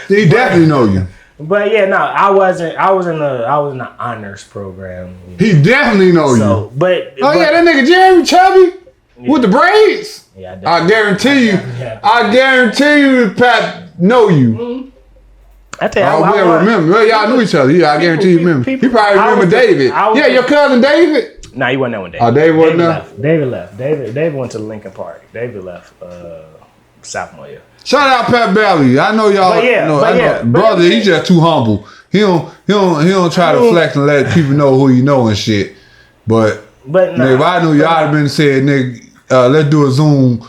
He definitely know you. But yeah, no, I was in the honors program. He definitely know you. Yeah, that nigga Jeremie Chubby with the braids. Yeah, I guarantee you. I guarantee you, Pat know you. Mm-hmm. I tell you, I remember. Well, y'all knew each other. Yeah, I guarantee you remember. He probably remember David. Your cousin David. Nah, he wasn't there one day. Oh, David wasn't there? David left. David went to Lincoln Park. David left sophomore year. Shout out Pat Beverly. I know y'all. Brother, he's just too humble. He don't try to flex and let people know who you know and shit. But nigga, if I knew y'all have been said, nigga, let's do a Zoom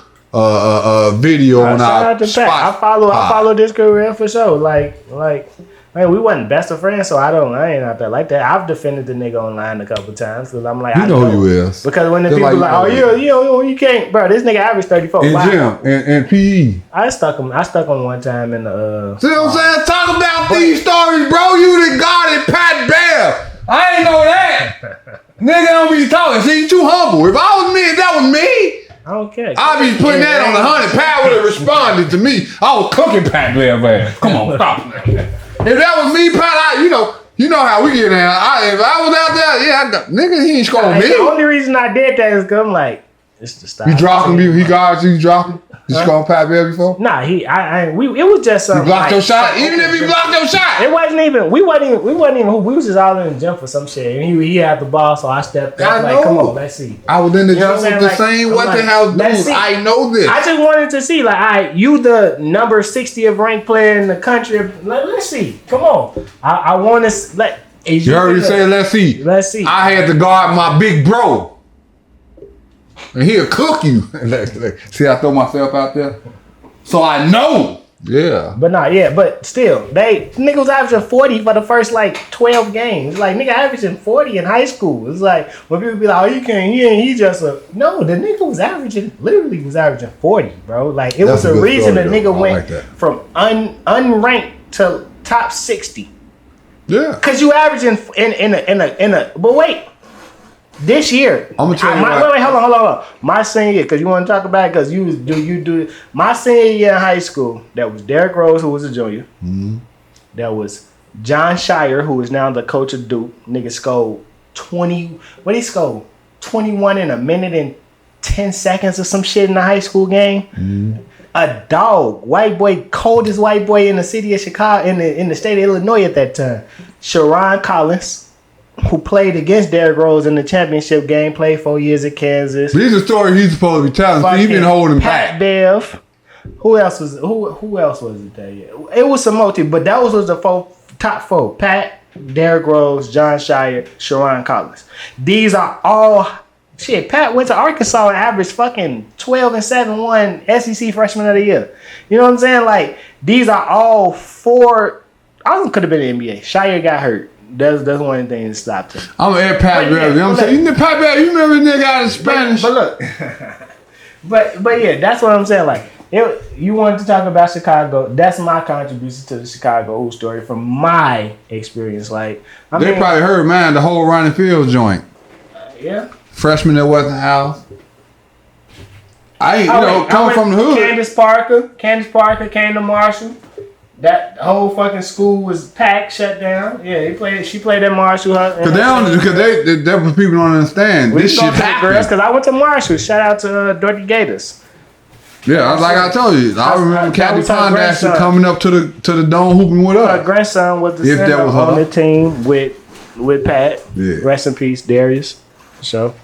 video on our spot. I follow this career for sure. Like. Man, we wasn't best of friends, so I ain't out there like that. I've defended the nigga online a couple times because I'm like, I know who you is. Because when the people like, oh, you can't, bro. This nigga averaged 34. In gym and PE. I stuck him one time in the. See what I'm saying? Talk about these stories, bro. You the guarded Pat Bear. I ain't know that. Nigga don't be talking. See, you too humble. If that was me, I don't care. I be putting that on 100. Pat would have responded to me. I was cooking Pat Bear's ass. Come on, stop. If that was me, Pat, you know how we get down. If I was out there, nigga, he ain't scoring me. The only reason I did that is because I'm like, it's the style. You dropped him? He got you dropped him? You scored Pat Bear before? Nah, it was just something. You blocked your shot? Even if you blocked your shot? It wasn't even, we was just all in the gym for some shit. And he had the ball, so I stepped up. Like, come on, let's see. I was in the gym with the same Westinghouse dudes. I know this. I just wanted to see, like, all right, you the number 60th ranked player in the country. Let's see. Come on. I want to, you already said, let's see. Let's see. I had to guard my big bro. And he'll cook you. See, I throw myself out there. So I know. Yeah. But still, nigga was averaging 40 for the first 12 games. Like, nigga averaging 40 in high school. It's like when people be like, oh, he just no, the nigga was averaging 40, bro. Like, it was a reason the nigga went from unranked to top 60. Yeah. Cause you averaging in a but wait. This year, I'm gonna tell you wait, hold on. My senior year, because you want to talk about it, because you do. My senior year in high school, that was Derrick Rose, who was a junior. Mm-hmm. That was John Shire, who is now the coach of Duke. Nigga scored 20. What he scored? 21 in a minute and 10 seconds or some shit in the high school game. Mm-hmm. A dog, white boy, coldest white boy in the city of Chicago, in the state of Illinois at that time. Sharon Collins, who played against Derrick Rose in the championship game, played 4 years at Kansas. These are stories he's supposed to be telling. He's been holding Pat back. Bev. Who else was it that year? It was some multi, but that was the top four. Pat, Derrick Rose, John Shire, Sharon Collins. These are all shit. Pat went to Arkansas and averaged fucking 12 and 7, won SEC Freshman of the Year. You know what I'm saying? Like, these are all four. I could have been in the NBA. Shire got hurt. That's one of the things that stopped him. I'm gonna add Pat Bear. You know what I'm saying? Pat Bear, you remember the nigga out of Spanish? But look, but yeah, that's what I'm saying. Like, you wanted to talk about Chicago. That's my contribution to the Chicago story from my experience. Like, They probably heard mine, the whole Ronnie Fields joint. Yeah. Freshman at Westinghouse. Coming from the hood. Candace Parker came to Marshall. That whole fucking school was packed, shut down. Yeah, she played at Marshall. Because people don't understand. This shit happened. Because I went to Marshall. Shout out to Dorothy Gators. Yeah, like I told you, I remember Kathy Pondasher coming up to the dome hooping with us. Her grandson was the center on the team with Pat. Yeah. Rest in peace, Darius. So,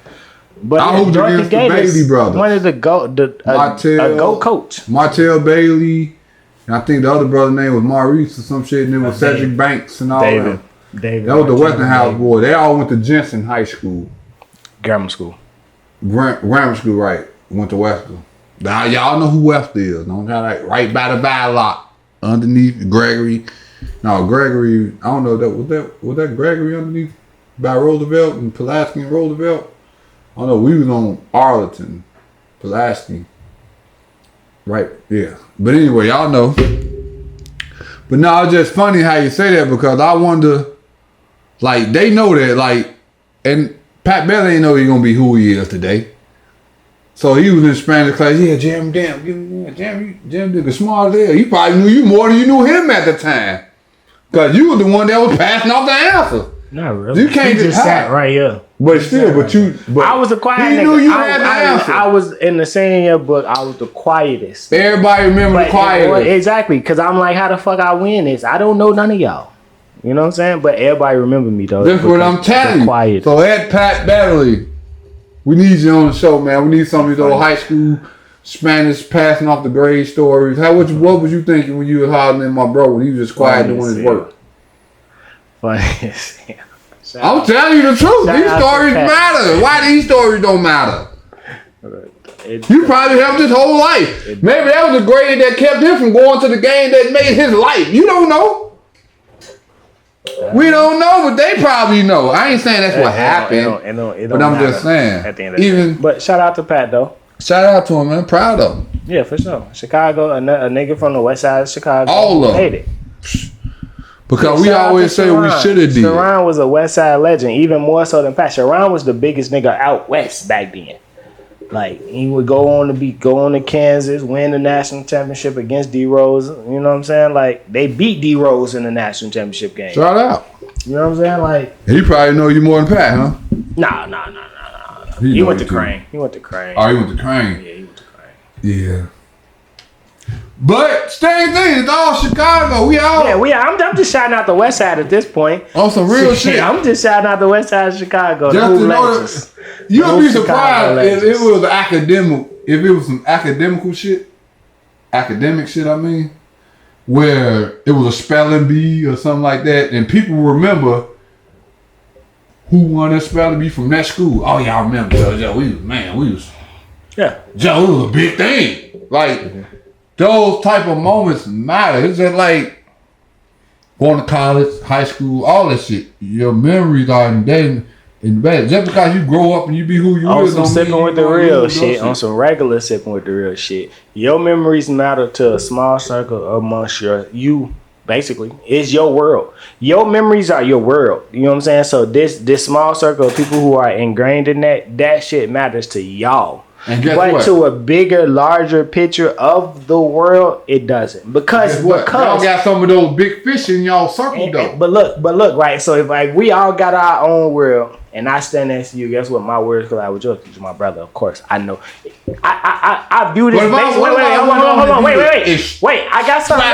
but I hooped against the Bailey brothers. One of the go coach. Martell Bailey. And I think the other brother's name was Maurice or some shit, and it was Cedric Banks and all that. David. That was the Westinghouse boy. They all went to Jensen High School. Grammar school. Grammar school, right. Went to Weston. Now, y'all know who West is. Don't try like right by the Badlock. Underneath Gregory. No, Gregory, I don't know, was that Gregory underneath by Roosevelt and Pulaski and Roosevelt? I don't know, we was on Arlington, Pulaski. Right, yeah. But anyway, y'all know. But no, it's just funny how you say that because I wonder, like, they know that, like, and Pat Bear ain't know he's going to be who he is today. So he was in Spanish class. Yeah, Jeremie, Jeremie nigga smart as hell. He probably knew you more than you knew him at the time. Because you were the one that was passing off the answer. Not really. You can't just sat right here. But still, I was the quiet nigga. He knew you had the answer. I was in the senior book. I was the quietest. Everybody remember the quietest. Exactly, because I'm like, how the fuck I win this? I don't know none of y'all. You know what I'm saying? But everybody remember me though. That's what I'm telling you. Quiet. So at Pat Beverly, we need you on the show, man. We need some of these old high school Spanish passing off the grade stories. What was you thinking when you was hollering at my bro when he was just quiet doing his work? Funny as hell. I'm telling you the truth. These stories matter. Why these stories don't matter? You probably helped his whole life. Maybe that was the grade that kept him from going to the game that made his life. You don't know. We don't know, but they probably know. I ain't saying that's what happened. But I'm just saying. At the end of the day. But shout out to Pat though. Shout out to him, man. Proud of him. Yeah, for sure. Chicago, a nigga from the west side of Chicago. All of them. Made it. Because we always say we should have did. Sharon was a West Side legend, even more so than Pat. Sharon was the biggest nigga out west back then. Like he would go on to Kansas, win the national championship against D Rose. You know what I'm saying? Like they beat D Rose in the national championship game. Shout out. You know what I'm saying? Like he probably know you more than Pat, huh? Nah. He went to Crane. He went to Crane. Oh, he went to Crane. Yeah, he went to Crane. Yeah. But same thing. It's all Chicago. We all. Yeah. I'm just shouting out the West Side at this point. On some real shit. I'm just shouting out the West Side of Chicago. Just to know that, you'll be surprised if it was academic. If it was some academic shit, I mean, where it was a spelling bee or something like that, and people remember who won that spelling bee from that school. Oh yeah, I remember. Joe, we was. Yeah. Joe, it was a big thing. Like. Those type of moments matter. It's just like going to college, high school, all that shit. Your memories are embedded. Just because you grow up and you be who you on is, some sipping with the real shit, on some regular sipping with the real shit. Your memories matter to a small circle amongst you. Basically, it's your world. Your memories are your world. You know what I'm saying? So this small circle of people who are ingrained in that shit matters to y'all. But to a bigger, larger picture of the world, it doesn't. Because y'all got some of those big fish in y'all circle though. But look, right? So if like we all got our own world, and I stand next to you, guess what? My words collide with yours because you're my brother. Of course, I know. I view this. Wait. I got something.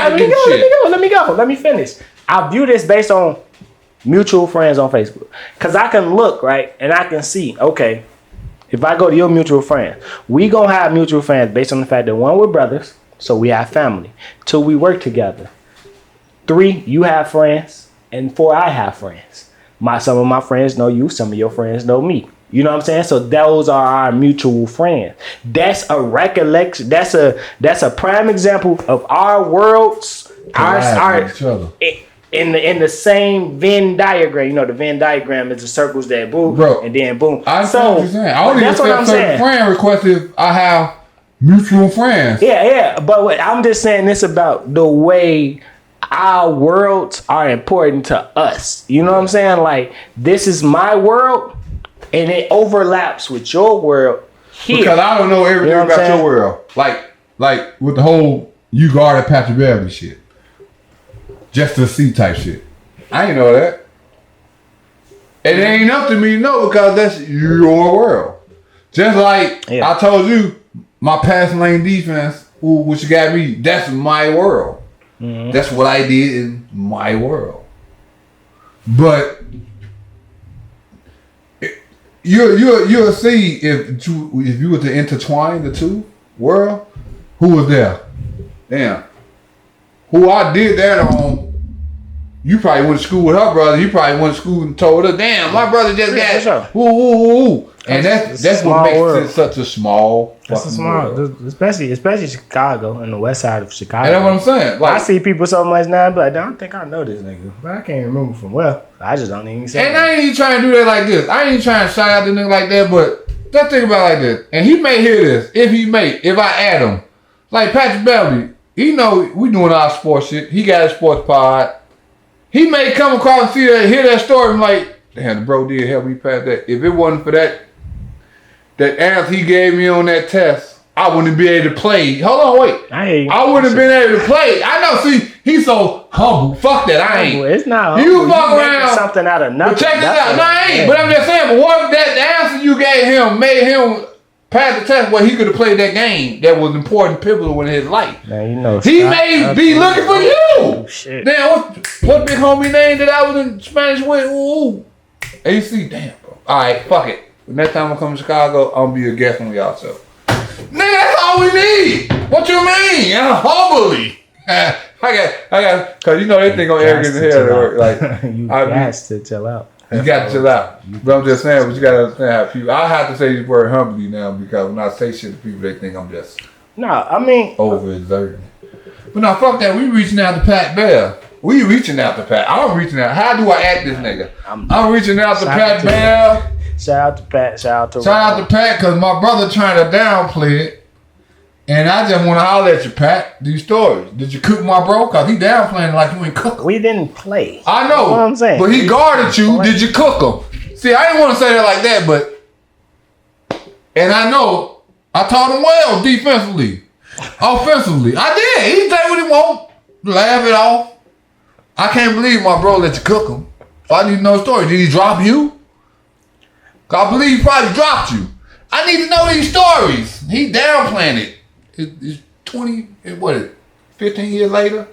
Let me go. Let me finish. I view this based on mutual friends on Facebook, because I can look right and I can see. Okay. If I go to your mutual friends, we gonna have mutual friends based on the fact that 1, we're brothers, so we have family. 2, we work together. 3, you have friends, and 4, I have friends. Some of my friends know you, some of your friends know me. You know what I'm saying? So those are our mutual friends. That's a recollection. That's a prime example of our worlds. In the same Venn diagram. You know, the Venn diagram is the circles that boom, and then boom. I see what you're saying. I only accept certain friend requests if I have mutual friends. Yeah. But I'm just saying this about the way our worlds are important to us. You know what I'm saying? Like, this is my world, and it overlaps with your world here. Because I don't know everything about your world. Like with the whole you guarded Patrick Beverly shit. Just to see type shit. I ain't know that. And it ain't up to me to know because that's your world. Just like I told you, my pass lane defense, which got me, that's my world. Mm-hmm. That's what I did in my world. But you'll see if you were to intertwine the two world, who was there? Damn. Who I did that on, you probably went to school with her brother. You probably went to school and told her, damn, my brother just got woo. And that's what makes it such a small world. Especially Chicago and the west side of Chicago. And that's what I'm saying. Like, I see people so much now, but I don't think I know this nigga. But I can't remember from well. I just don't even say. And I ain't even trying to do that like this. I ain't even trying to shout out the nigga like that, but just think about it like this. And he may hear this. If I add him. Like Patrick Beverly. He know we doing our sports shit. He got a sports pod. He may come across and see that, hear that story and like, damn, the bro did help me pass that. If it wasn't for that answer he gave me on that test, I wouldn't be able to play. Hold on, wait. I wouldn't have been able to play. I know, see, he's so humble. Fuck that, I ain't. It's not humble. You fuck around. Something out of nothing. But check this out. No, I ain't. But I'm just saying, but what if that answer you gave him made him pass the test where he could have played that game that was important, pivotal in his life. Now, you know, he may be looking for you. Oh, shit. Damn, what big homie name that I was in Spanish with? Ooh. AC, damn, bro. All right, fuck it. Next time I come to Chicago, I'm going to be a guest on y'all show. Nigga, that's all we need. What you mean? Humbly. I got, because you know they think I'm arrogant as hell. Like, you got to chill out. You got to chill out. But I'm just saying, but you got to understand how people, I have to say this word humbly now because when I say shit to people, they think I'm just overexerting. But now, fuck that. We reaching out to Pat Bell. We reaching out to Pat. I'm reaching out. How do I act this nigga? I'm reaching out to Pat Bell. Shout out to Pat. Shout out to Pat because my brother trying to downplay it. And I just want to holler at you, Pat. These stories. Did you cook my bro? Because he downplaying like you ain't cook him. We didn't play. I know. That's what I'm saying. But he guarded you. Did you cook him? See, I didn't want to say that like that, but... And I know I taught him well defensively. Offensively. I did. He say what he want. Laugh it off. I can't believe my bro let you cook him. So I need to know the story. Did he drop you? Cause I believe he probably dropped you. I need to know these stories. He downplaying it. It's 15 years later?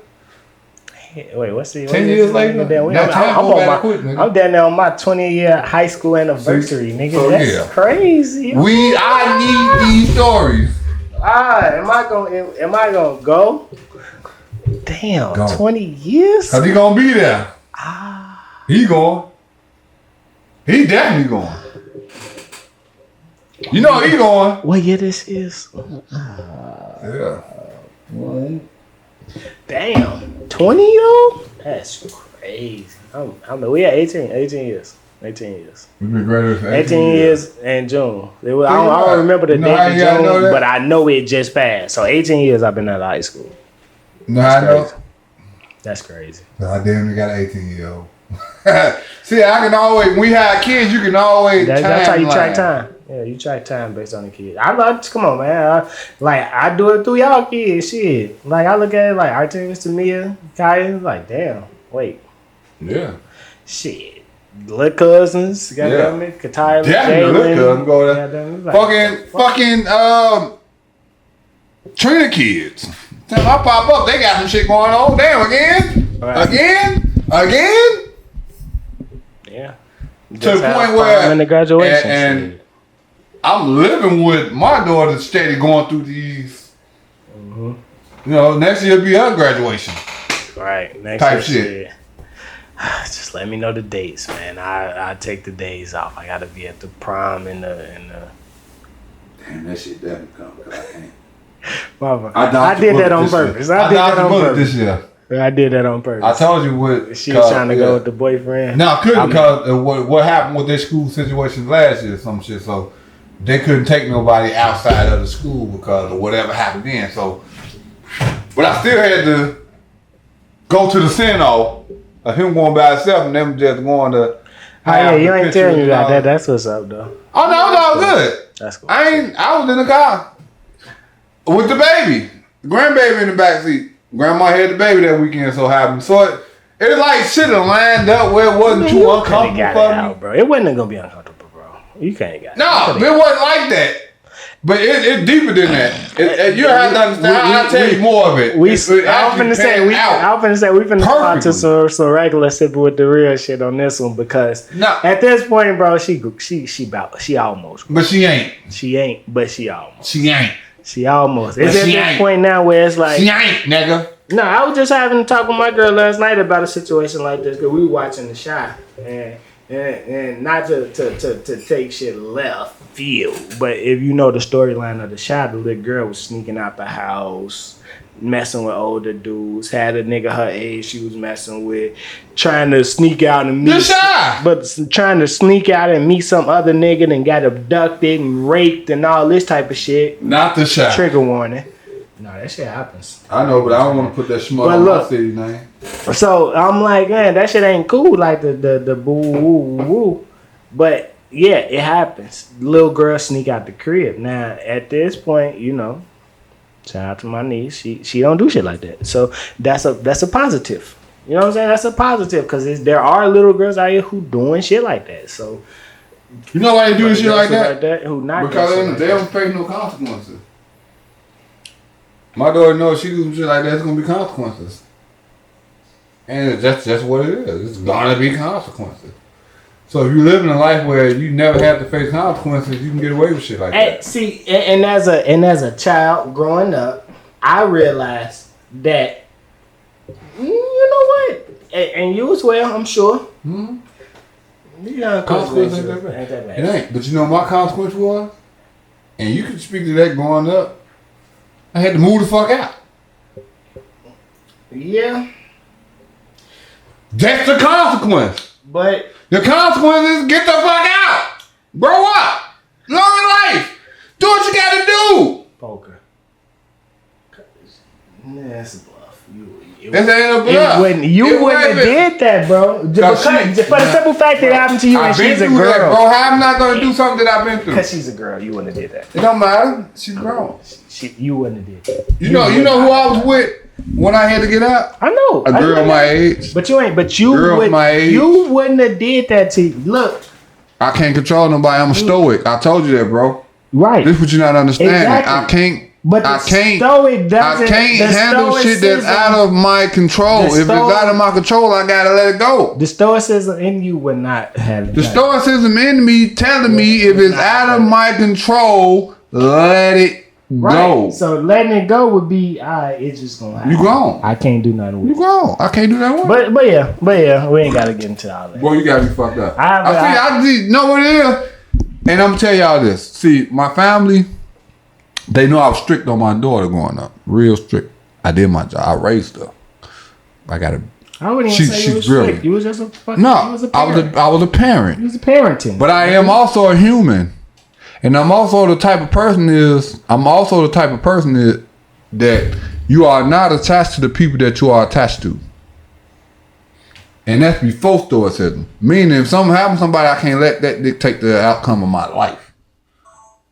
Wait, what's the 10 years later? I'm down there on my 20-year high school anniversary, nigga. So That's crazy. I need these stories. Am I gonna go? Damn, go. 20 years? Cause he gonna be there. He going. He definitely going. You know he going. What year this is? Yeah. Damn, 20 though? That's crazy. We had 18 years. 18 years. We've been graduated for 18 years in June. I don't remember the date in June, but I know it just passed. So 18 years I've been out of high school. No, I know. That's crazy. I damn near got an 18-year-old. See, I can always, when we had kids, you can always that's how you track time. Yeah, you track time based on the kids. Come on, man. I do it through y'all kids. Shit. Like, I look at it like Artemis, Tamia, Kaya. Like, damn. Wait. Yeah. Shit. Little cousins. Goddamn me. Katila, Jalen. Little cousin go there. Fucking, Trina kids. Time I pop up, they got some shit going on. Damn, again? Right. Again? Yeah. To the point where in the graduation and I'm living with my daughter steady going through these. Mm-hmm. You know, next year will be her graduation. Right. Next type shit. Just let me know the dates, man. I take the days off. I gotta be at the prom and the. Damn, that shit definitely come because I can't. Mama, I did that on purpose. I did that on purpose this year. I did that on purpose. I told you what she was trying to go with the boyfriend. No, I couldn't because what happened with their school situation last year, some shit. So they couldn't take nobody outside of the school because of whatever happened then. So, but I still had to go to the ceno of him going by himself and them just going to. Oh yeah, you ain't telling me about that. That's what's up though. Oh no, it's all good. That's cool. I was in the car with the baby, grandbaby in the backseat. Grandma had the baby that weekend, so happened. So it like shit lined up where it wasn't too uncomfortable for me. Bro. It wasn't gonna be uncomfortable, bro. You can't get it. No, it wasn't like that. But it's deeper than that. You have to understand. I'll tell you more of it. I was finna say we finna start to some regular sipping with the real shit on this one because at this point, bro, she almost. But she ain't. She ain't. But she almost. She ain't. She almost. It's at this point now where it's like. She ain't, nigga. No, I was just having a talk with my girl last night about a situation like this because we were watching The Shot and not to take shit left field, but if you know the storyline of The Shot, the little girl was sneaking out the house, messing with older dudes, had a nigga her age she was messing with, trying to sneak out and meet, trying to sneak out and meet some other nigga and got abducted and raped and all this type of shit. Not The Shot. Trigger warning. No, that shit happens. I know, but I don't want to put that schmuck on my city name. So I'm like, man, that shit ain't cool. Like the boo woo woo. But yeah, it happens. Little girl sneak out the crib. Now at this point, you know, shout out to my niece. She don't do shit like that. So that's a positive. You know what I'm saying? That's a positive because there are little girls out here who doing shit like that. So you know why they doing shit like that? Who not? Because they don't face no consequences. My daughter knows she do some shit like that, it's gonna be consequences. And that's just what it is. It's gonna be consequences. So if you live in a life where you never have to face consequences, you can get away with shit like that. See, and as a child growing up, I realized that you know what? And you as well, I'm sure. Mm-hmm. You know, consequences ain't that bad. It ain't. But you know what my consequence was? And you can speak to that growing up. I had to move the fuck out. Yeah. That's the consequence. But the consequence is get the fuck out. Grow up. Learn life. Do what you gotta do. Poker. Nah, that's a bluff. This ain't a bluff. You wouldn't have did that, bro. For the simple fact that it happened to you and she's a girl. That, bro. How I'm not gonna do something that I've been through? Because she's a girl, you wouldn't have did that. It don't matter. She's grown. You wouldn't have did that. You know who I was with when I had to get out? I know. A girl my age. But you wouldn't have did that to you. Look. I can't control nobody. I'm a stoic. I told you that, bro. Right. This is what you're not understanding. Exactly. I can't handle shit that's out of my control. If it's out of my control, I gotta let it go. The stoicism in you would not have it. The stoicism in me telling me if it's out of my control, let it go. So letting it go would be, it's just gonna happen. You grown. I can't do nothing with it. You grown. I can't do that with it. But yeah, we ain't gotta get into all that. Boy, you gotta be fucked up. I know what it is. And I'm gonna tell y'all this. See, my family, they know I was strict on my daughter growing up. Real strict. I did my job. I raised her. I wouldn't even say you was strict. You was just a fucking... No, I was a parent. You was a parenting. But I am also a human. And I'm also the type of person that you are not attached to the people that you are attached to. And that's before stoicism. Meaning if something happens to somebody, I can't let that dictate the outcome of my life.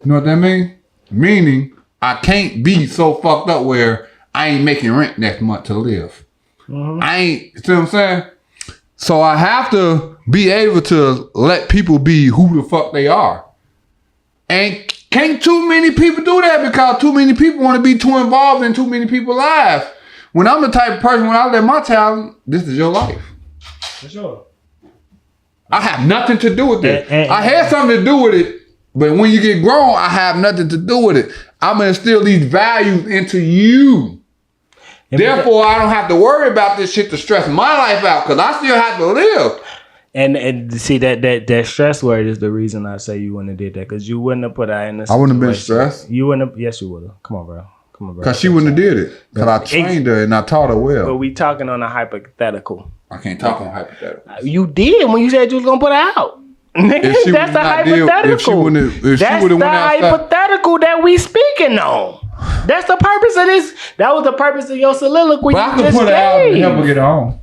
You know what that means? Meaning, I can't be so fucked up where I ain't making rent next month to live. Mm-hmm. See what I'm saying? So I have to be able to let people be who the fuck they are. And can't too many people do that because too many people want to be too involved in too many people's lives. When I'm the type of person, when I let my talent, this is your life. For sure. I have nothing to do with it. I had something to do with it. But when you get grown, I have nothing to do with it. I'm going to instill these values into you. Therefore, I don't have to worry about this shit to stress my life out because I still have to live. And see, that stress word is the reason I say you wouldn't have did that because you wouldn't have put her in this. I wouldn't have been stressed. You wouldn't have. Yes, you would have. Come on, bro. Because she wouldn't have did it. Because I trained her and I taught her well. But we talking on a hypothetical. I can't talk on hypothetical. You did when you said you was going to put her out. That's a hypothetical. That's the hypothetical that we speaking on. That's the purpose of this. That was the purpose of your soliloquy. But I could put her out and help her get home.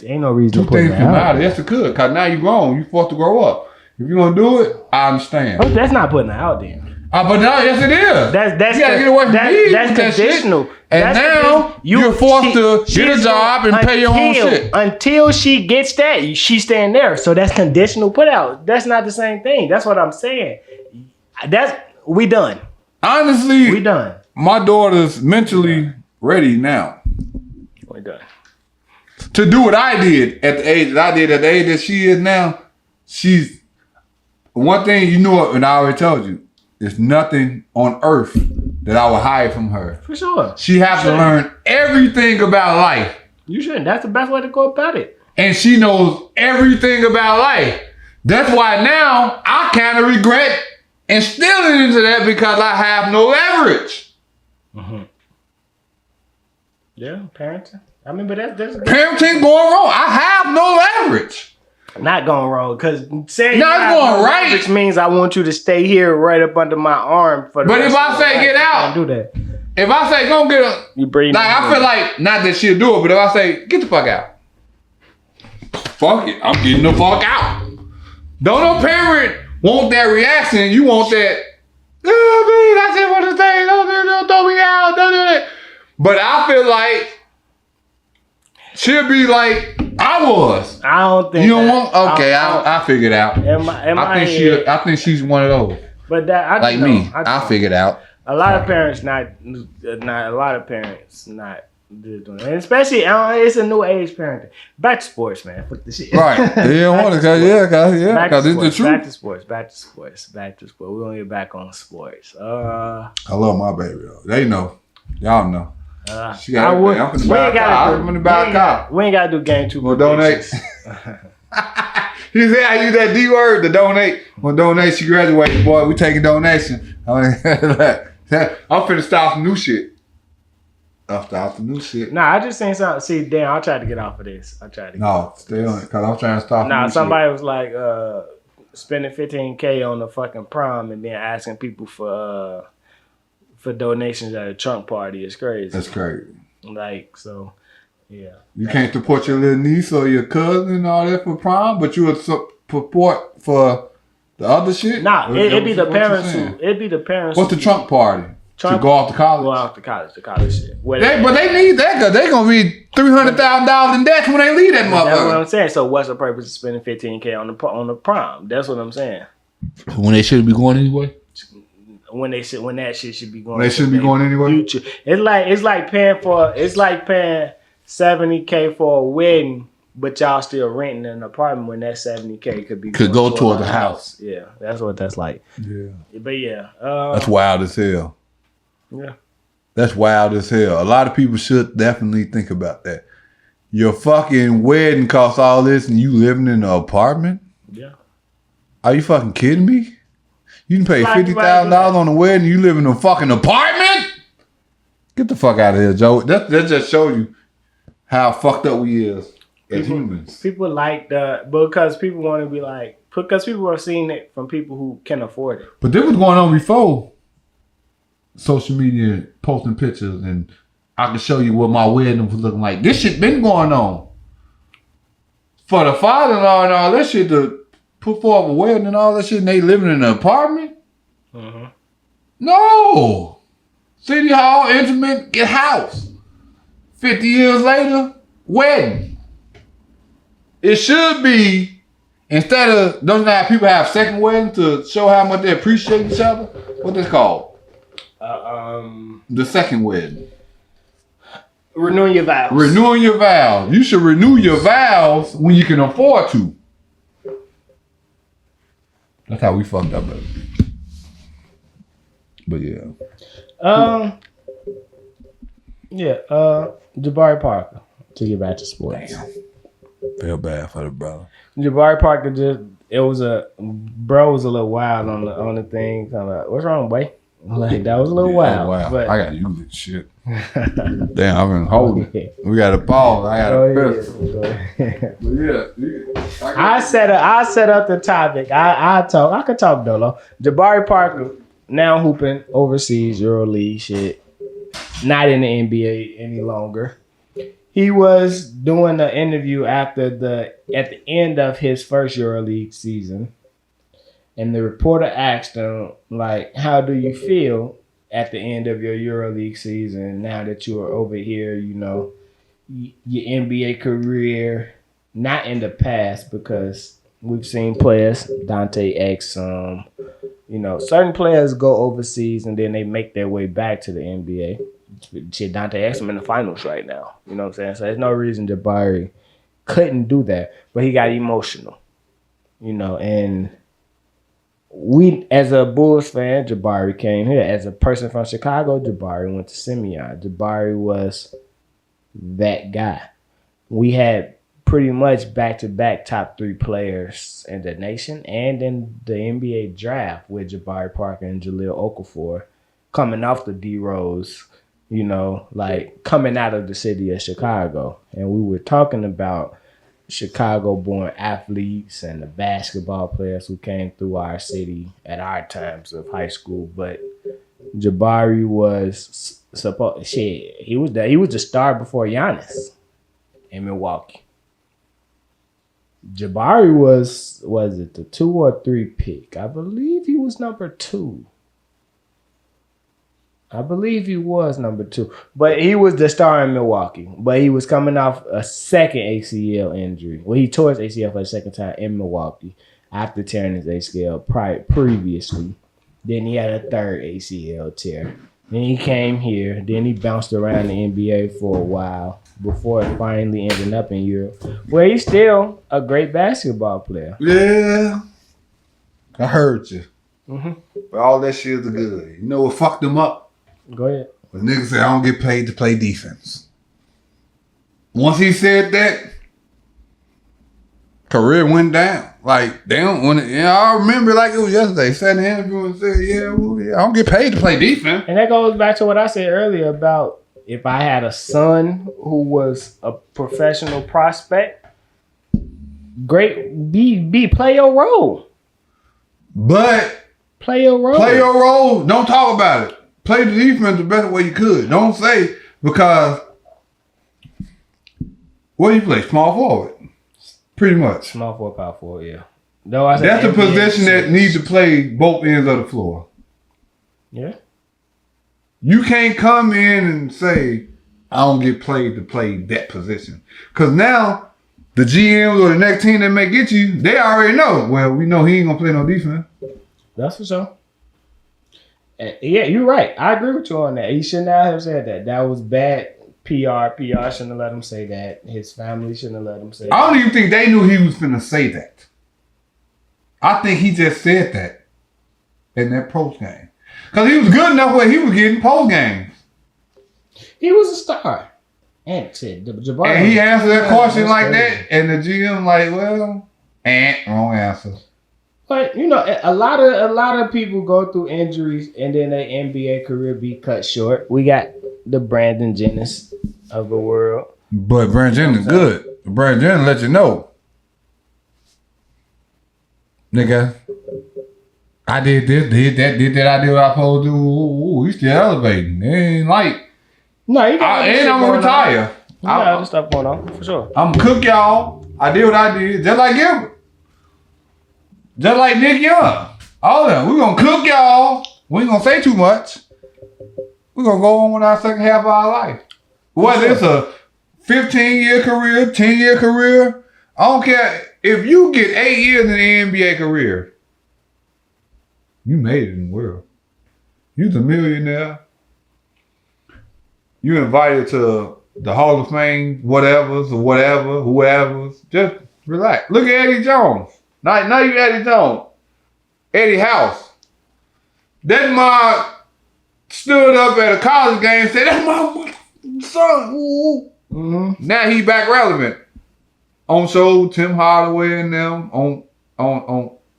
Ain't no reason to put her out. Yes, it could. Because now you're grown. You're forced to grow up. If you're going to do it, I understand. Oh, that's not putting her out then. But now, yes, it is. That's you gotta get away from me. That's conditional. And now you're forced to get a job and pay your own shit. Until she gets that, she's staying there. So that's conditional put out. That's not the same thing. That's what I'm saying. We done. Honestly, we done. My daughter's mentally ready now. We done. To do what I did at the age that I did, at the age that she is now, she's one thing you know, and I already told you. There's nothing on earth that I would hide from her. For sure. She has to learn everything about life. You shouldn't. That's the best way to go about it. And she knows everything about life. That's why now I kind of regret instilling into that because I have no leverage. Mm-hmm. Yeah, parenting. I mean, but that's parenting going wrong. I have no leverage. Not going wrong, because saying not going right, which means I want you to stay here right up under my arm for the But if I say get out, do that. If I say go get her, you breathe. Like I feel like not that she'll do it, but if I say get the fuck out, fuck it, I'm getting the fuck out. Don't no parent want that reaction. You want that. Oh, man, I just want to stay. Don't throw me out. Don't do that. But I feel like she'll be like. I was. I don't think. You don't want? Okay, I figured out. I think she's one of those. But that like me, I figured out. A lot of parents not doing it, and especially it's a new age parenting. Back to sports, man. Fuck the shit. Right? You don't want to, because it's the truth. Back to sports. We're gonna get back on sports. I love my baby though. They know. Y'all know. We ain't gotta do game 2. We'll donate. He said I use that D word to donate. We'll donate. She graduated, boy. We taking donation. I'm finna start some new shit. I'll start some new shit. Nah, I just seen something. See, damn, I tried to get off of this. No, stay on it, because I'm trying to stop. Nah, somebody was like spending $15K on the fucking prom and then asking people for donations at a trunk party is crazy. That's crazy. Like, so, yeah. You can't support your little niece or your cousin and all that for prom, but you would support for the other shit? Nah, it'd be the parents who. It'd be the parents. What's the trunk party? To go off to college? Go off to college. The college shit. But they need that because they're going to be $300,000 in debt when they leave that motherfucker. That's what I'm saying. So what's the purpose of spending $15K on the prom? That's what I'm saying. When they shouldn't be going anyway? When that shit should be going. They shouldn't be going anyway? Future. It's like paying $70K for a wedding, but y'all still renting an apartment when that $70K could go towards the house. Yeah, that's what that's like. Yeah. But yeah. That's wild as hell. Yeah. That's wild as hell. A lot of people should definitely think about that. Your fucking wedding costs all this and you living in an apartment? Yeah. Are you fucking kidding me? You can pay $50,000 on the wedding and you live in a fucking apartment? Get the fuck out of here, Joe. That just shows you how fucked up we is as humans. People like because people want to be like, because people are seeing it from people who can afford it. But this was going on before social media posting pictures and I can show you what my wedding was looking like. This shit been going on. For the father-in-law and all that shit to put forward a wedding and all that shit and they living in an apartment? Mm-hmm. No. City Hall, intimate, get house. 50 years later, wedding. It should be, instead of, don't you know how people have second weddings to show how much they appreciate each other? What this called? The second wedding. Renewing your vows. Renewing your vows. You should renew your vows when you can afford to. That's how we fucked up, baby. But yeah. Jabari Parker. To get back to sports. Damn. Feel bad for the brother. Jabari Parker was a little wild on the thing. Kind of, what's wrong, boy? Like, that was a little wild. Wow. But I gotta use this shit. Damn, I've been holding. We gotta pause. I gotta I set up the topic. I could talk Dolo. Jabari Parker now hooping overseas EuroLeague shit. Not in the NBA any longer. He was doing an interview at the end of his first EuroLeague season. And the reporter asked him, like, how do you feel at the end of your EuroLeague season now that you are over here, you know, your NBA career, not in the past, because we've seen players, Dante X, you know, certain players go overseas and then they make their way back to the NBA. Shit, Dante X, I'm in the finals right now. You know what I'm saying? So there's no reason Jabari couldn't do that. But he got emotional, you know, and we, as a Bulls fan, Jabari came here. As a person from Chicago, Jabari went to Simeon. Jabari was that guy. We had pretty much back-to-back top 3 players in the nation and in the NBA draft with Jabari Parker and Jahlil Okafor coming off the D-Rose, you know, like coming out of the city of Chicago. And we were talking about Chicago-born athletes and the basketball players who came through our city at our times of high school. But Jabari was he was the star before Giannis in Milwaukee. Jabari was it the 2 or 3 pick? I believe he was number 2. But he was the star in Milwaukee. But he was coming off a second ACL injury. Well, he tore his ACL for the second time in Milwaukee after tearing his ACL previously. Then he had a third ACL tear. Then he came here. Then he bounced around the NBA for a while before finally ending up in Europe, where he's still a great basketball player. Yeah. I heard you. Mm-hmm. But all that shit is good. You know what fucked him up? Go ahead. When niggas say I don't get paid to play defense. Once he said that, career went down. Like, damn, I remember like it was yesterday. Sat in the interview and said, I don't get paid to play defense. And that goes back to what I said earlier about if I had a son who was a professional prospect, great, play your role. But play your role. Play your role. Don't talk about it. Play the defense the best way you could. Don't say because What do you play? Small forward. Pretty much. Small forward, power forward, yeah. No, I said that's the NBA position that needs to play both ends of the floor. Yeah. You can't come in and say, I don't get played to play that position. Because now, the GMs or the next team that may get you, they already know. Well, we know he ain't going to play no defense. That's for sure. Yeah, you're right. I agree with you on that. He should not have said that. That was bad PR. PR shouldn't have let him say that. His family shouldn't have let him say that. I don't even think they knew he was finna say that. I think he just said that in that post game. Because he was good enough where he was getting post games. He was a star. And said, Jabari. And he answered that question like that, and the GM like, well, wrong answer. But you know, a lot of people go through injuries and then their NBA career be cut short. We got the Brandon Jennings of the world. But Brandon Jennings good. Brandon Jennings let you know. Nigga, I did this, did that, I did what I supposed to do. Ooh, he's still elevating. It ain't like. No, you got and I'm gonna retire. You got other stuff going on, for sure. I'm gonna cook y'all. I did what I did, just like Gilbert. Just like Nick Young. All of them. We're gonna cook y'all. We ain't gonna say too much. We're gonna go on with our second half of our life. Whether it's a 15-year career, 10-year career, I don't care. If you get 8 years in the NBA career, you made it in the world. You're a millionaire. You invited to the Hall of Fame, whoever's. Just relax. Look at Eddie Jones. Now you Eddie Jones. Eddie House. That mom stood up at a college game and said, that's my son. Ooh. Mm-hmm. Now he back relevant. On show, Tim Hardaway and them, on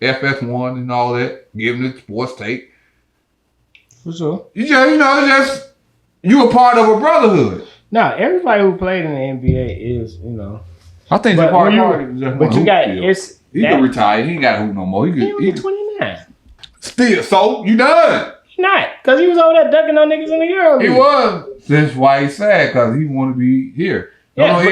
FS1 and all that, giving it sports take. For sure. You a part of a brotherhood. Now, everybody who played in the NBA is, I think but part but you got it's he can retire. He ain't got to hoop no more. He only 29. Still, so you done. He not, because he was over there ducking on niggas in the Euro League. He was. That's why he's sad, because he want to be here. Yeah,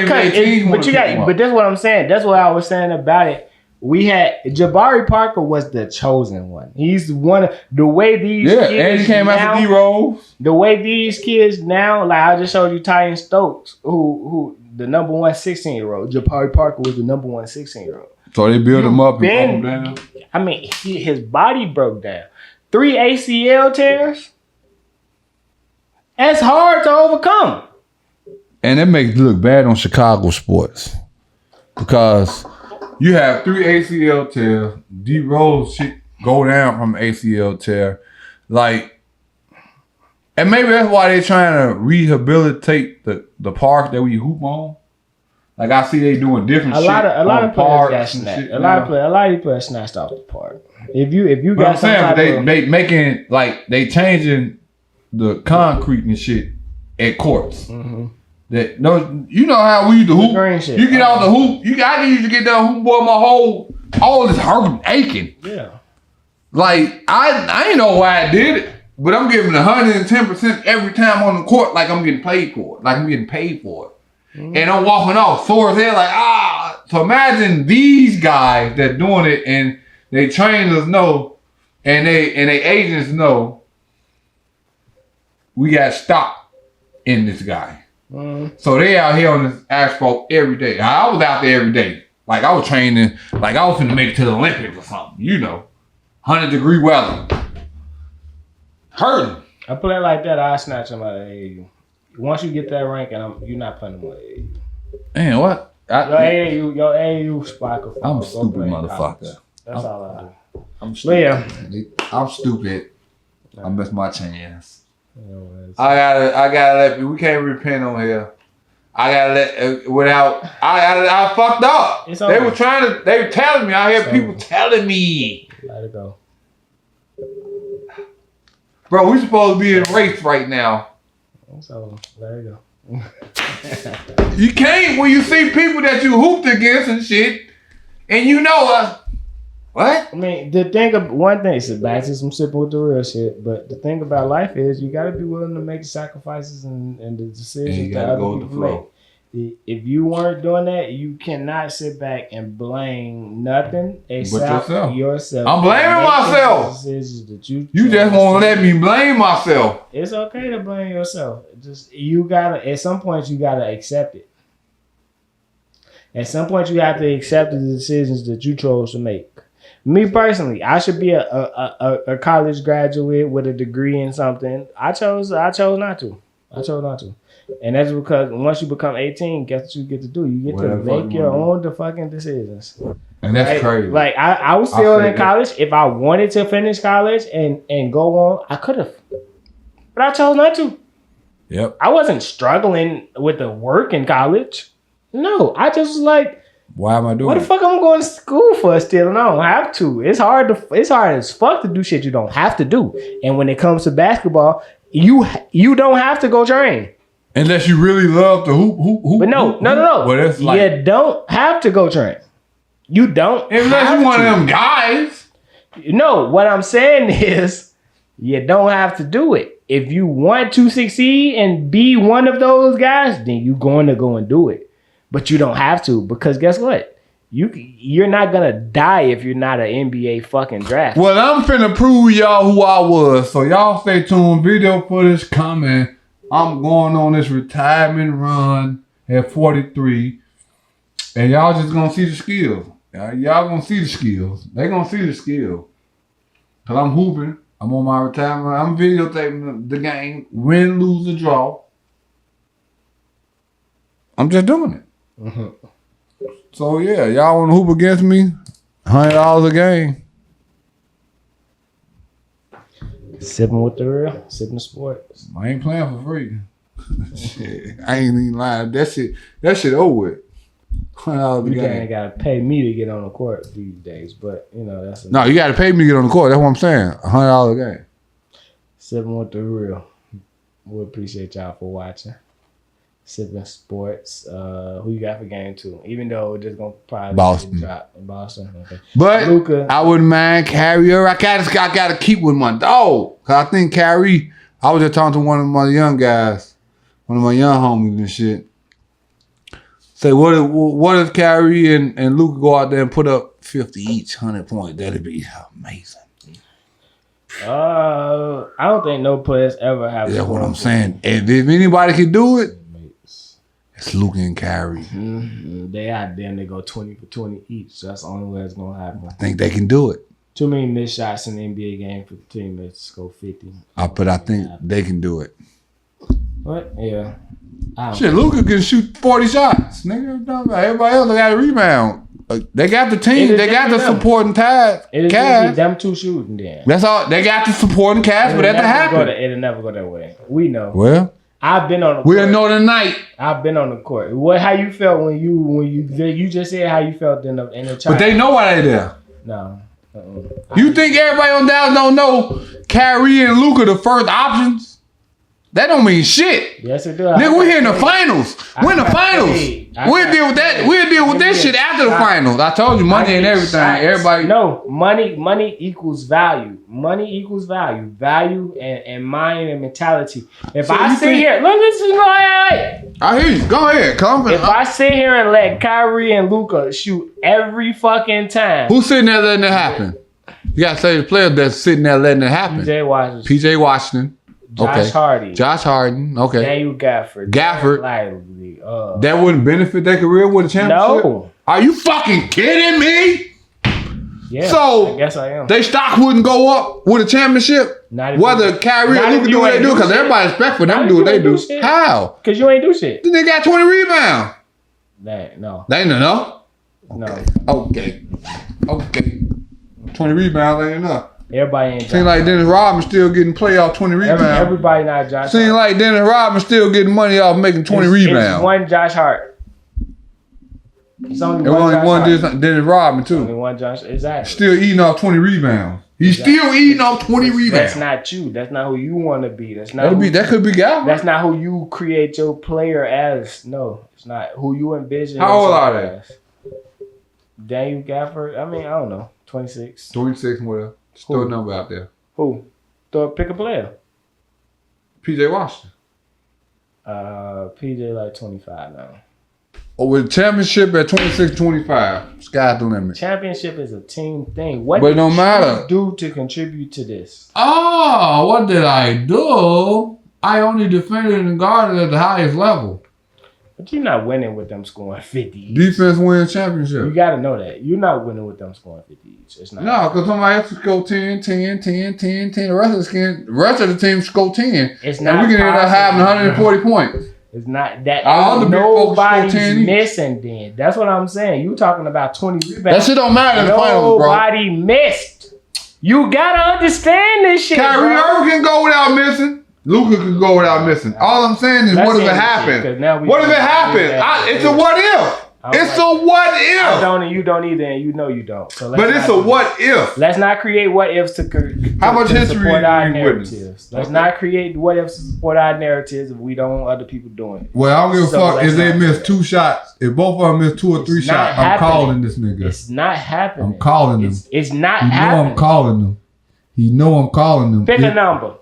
but that's what I'm saying. That's what I was saying about it. We had Jabari Parker was the chosen one. He's one of the way these kids and he came out to D-Rose. The way these kids now, like I just showed you Tyron Stokes, who the number 1 16-year-old. Jabari Parker was the number 1 16-year-old. So they built him up and broke him down. I mean, his body broke down. 3 ACL tears. That's hard to overcome. And it makes it look bad on Chicago sports. Because you have 3 ACL tears. D-Rose shit go down from ACL tear. Like, and maybe that's why they're trying to rehabilitate the park that we hoop on. Like I see they doing different shit. A lot of players got snatched. A lot of players snatched off the park. If you got some type of, they making like they changing the concrete and shit at courts. Mm-hmm. That you know how we used to hoop. You get out the hoop. I used to get down hoop, boy. All this hurting, aching. Yeah. Like I ain't know why I did it, but I'm giving 110% every time on the court, like I'm getting paid for it, like I'm getting paid for it. Mm-hmm. And I'm walking off sore as hell, like So imagine these guys that doing it, and they trainers know, and they agents know. We got stock in this guy. Mm-hmm. So they out here on this asphalt every day. I was out there every day. Like I was training, like I was finna make it to the Olympics or something, 100-degree weather. Hurting. I play like that, I snatch them out of AAU. Once you get that rank, you're not playing them with AAU. Man, what? Your AAU spot. I'm a stupid motherfucker. That's all I do. I'm stupid. I'm stupid. I missed my chance. I gotta let we can't repent on here. I gotta let I fucked up. They were telling me. I hear people telling me. Let it go. Bro, we supposed to be in a race right now. So there you go. You can't when you see people that you hooped against and shit, and what? I mean, one thing is back to some sipping with the real shit. But the thing about life is you got to be willing to make the sacrifices and the decisions that other people make. if you weren't doing that, you cannot sit back and blame nothing except yourself. I'm blaming myself. That you just won't let me blame myself. It's okay to blame yourself. Just you gotta. At some point, you gotta accept it. At some point, you have to accept the decisions that you chose to make. Me personally, I should be a college graduate with a degree in something. I chose not to. And that's because once you become 18, guess what you get to do? You get to make your own fucking decisions. And that's crazy. Like I was still in college. If I wanted to finish college and go on, I could have. But I chose not to. Yep. I wasn't struggling with the work in college. No, I just was like, why am I doing what the fuck I'm going to school for still? And I don't have to. It's hard as fuck to do shit you don't have to do. And when it comes to basketball, you don't have to go train. Unless you really love to hoop. But no. Well, that's like, you don't have to go train. You don't. Unless you're one of them guys. No, what I'm saying is you don't have to do it. If you want to succeed and be one of those guys, then you're going to go and do it. But you don't have to, because guess what? You're not gonna die if you're not an NBA fucking draft. Well, I'm finna prove y'all who I was. So y'all stay tuned. Video footage coming. I'm going on this retirement run at 43. And y'all just gonna see the skills. Y'all gonna see the skills. They gonna see the skills. Cause I'm hooping. I'm on my retirement run. I'm videotaping the game. Win, lose, or draw. I'm just doing it. Mm-hmm. So yeah, y'all want to hoop against me? $100 a game. Sipping with the real, sipping sports. I ain't playing for free. Shit, I ain't even lying. That shit over with. $100 a game. You ain't gotta pay me to get on the court these days, but you know that's no. You gotta pay me to get on the court. That's what I'm saying. $100 a game. Sipping with the real. We appreciate y'all for watching. Sippin' Sports. Who you got for game 2? Even though it's just gonna probably Boston. drop in Boston. Okay. But Luka. I wouldn't mind Kyrie. I gotta keep with my dog. Cause I think Kyrie. I was just talking to one of my young guys, one of my young homies and shit. Say what if Kyrie and Luka go out there and put up 50 each, 100 points? That'd be amazing. I don't think no players ever have. That's what I'm saying. If anybody can do it, it's Luka and Kyrie. Mm-hmm. They out there and they go 20 for 20 each. So that's the only way it's gonna happen. I think they can do it. Too many missed shots in the NBA game for the team to go 50. But I think they can do it. What? Yeah. Shit, Luka can shoot 40 shots. Nigga, everybody else got a rebound. They got the team. They got the supporting cast. Them two shooting then. That's all. They got the supporting cast, but that happen. It'll never go that way. We know. Well, I've been on the court. We'll know tonight. I've been on the court. How you felt when you just said how you felt in the chat. But they know why they there. No. You think everybody on Dallas don't know Kyrie and Luka the first options? That don't mean shit. Yes, it does. Nigga, we're here in the finals. We're in the finals. We'll deal with that. We'll deal with this shit after the finals. I told you, money and everything. Everybody. No, money equals value. Money equals value. Value and mind and mentality. If I sit here, listen, I hear you. Go ahead. If I sit here and let Kyrie and Luka shoot every fucking time, who's sitting there letting it happen? You gotta say the player that's sitting there letting it happen. PJ Washington. Josh Harden. Okay. Daniel Gafford. That wouldn't benefit their career with a championship? No. Are you fucking kidding me? Yeah. So I guess I am. Their stock wouldn't go up with a championship? Whether Kyrie or Luka do what they do, because everybody expect for them to do what they do. How? Because you ain't do shit. Then they got 20 rebounds. No. They ain't enough? No. Okay. 20 rebounds ain't enough. Everybody ain't. Seems like Dennis Rodman still getting playoff 20 rebounds. Everybody not Josh. Seems like Dennis Rodman still getting money off making 20 rebounds. It's one Josh Hart. It's only one Dennis Rodman too. Only one Josh. Exactly. Still eating off 20 rebounds. He's still eating off 20 rebounds. That's not you. That's not who you want to be. That could be Gafford. That's not who you create your player as. No, it's not who you envision. How old are they? Daniel Gafford. I mean, I don't know. 26. 26, whatever. Just throw a number out there. Who? Pick a player. PJ Washington. PJ like 25 now. with championship at 26-25. Sky's the limit. Championship is a team thing. What But it did don't matter. you do to contribute to this? Oh, what did I do? I only defended and guarded at the highest level. But you're not winning with them scoring 50. Defense wins championship. You got to know that. You're not winning with them scoring 50 each. It's not. No, because somebody else could go 10, 10, 10, 10, 10. The rest of the team should go 10. It's not. And we can end up having 140 points. It's not that. All the big folks score 10 Nobody's each. missing then. That's what I'm saying. You talking about 20 rebounds. That shit don't matter in the finals, bro. Nobody missed. You got to understand this shit, Kyrie bro. Irving can go without missing. Luka can go without missing. All I'm saying is, what if it happens? What if it happens? It's a what if. It's a what if. I don't, and you don't either, and you know you don't. So But it's a what if. Let's not create what ifs to How much history support our you narratives. Let's not create what ifs to support our narratives if we don't want other people doing it. Well, I don't give a So fuck let's if they not miss do 2 shots. If both of them miss 2 or 3 It's not shots, I'm happening. calling this nigga. It's not happening. I'm calling them. It's not You know happening. I'm calling them. You know I'm calling them. Pick a number.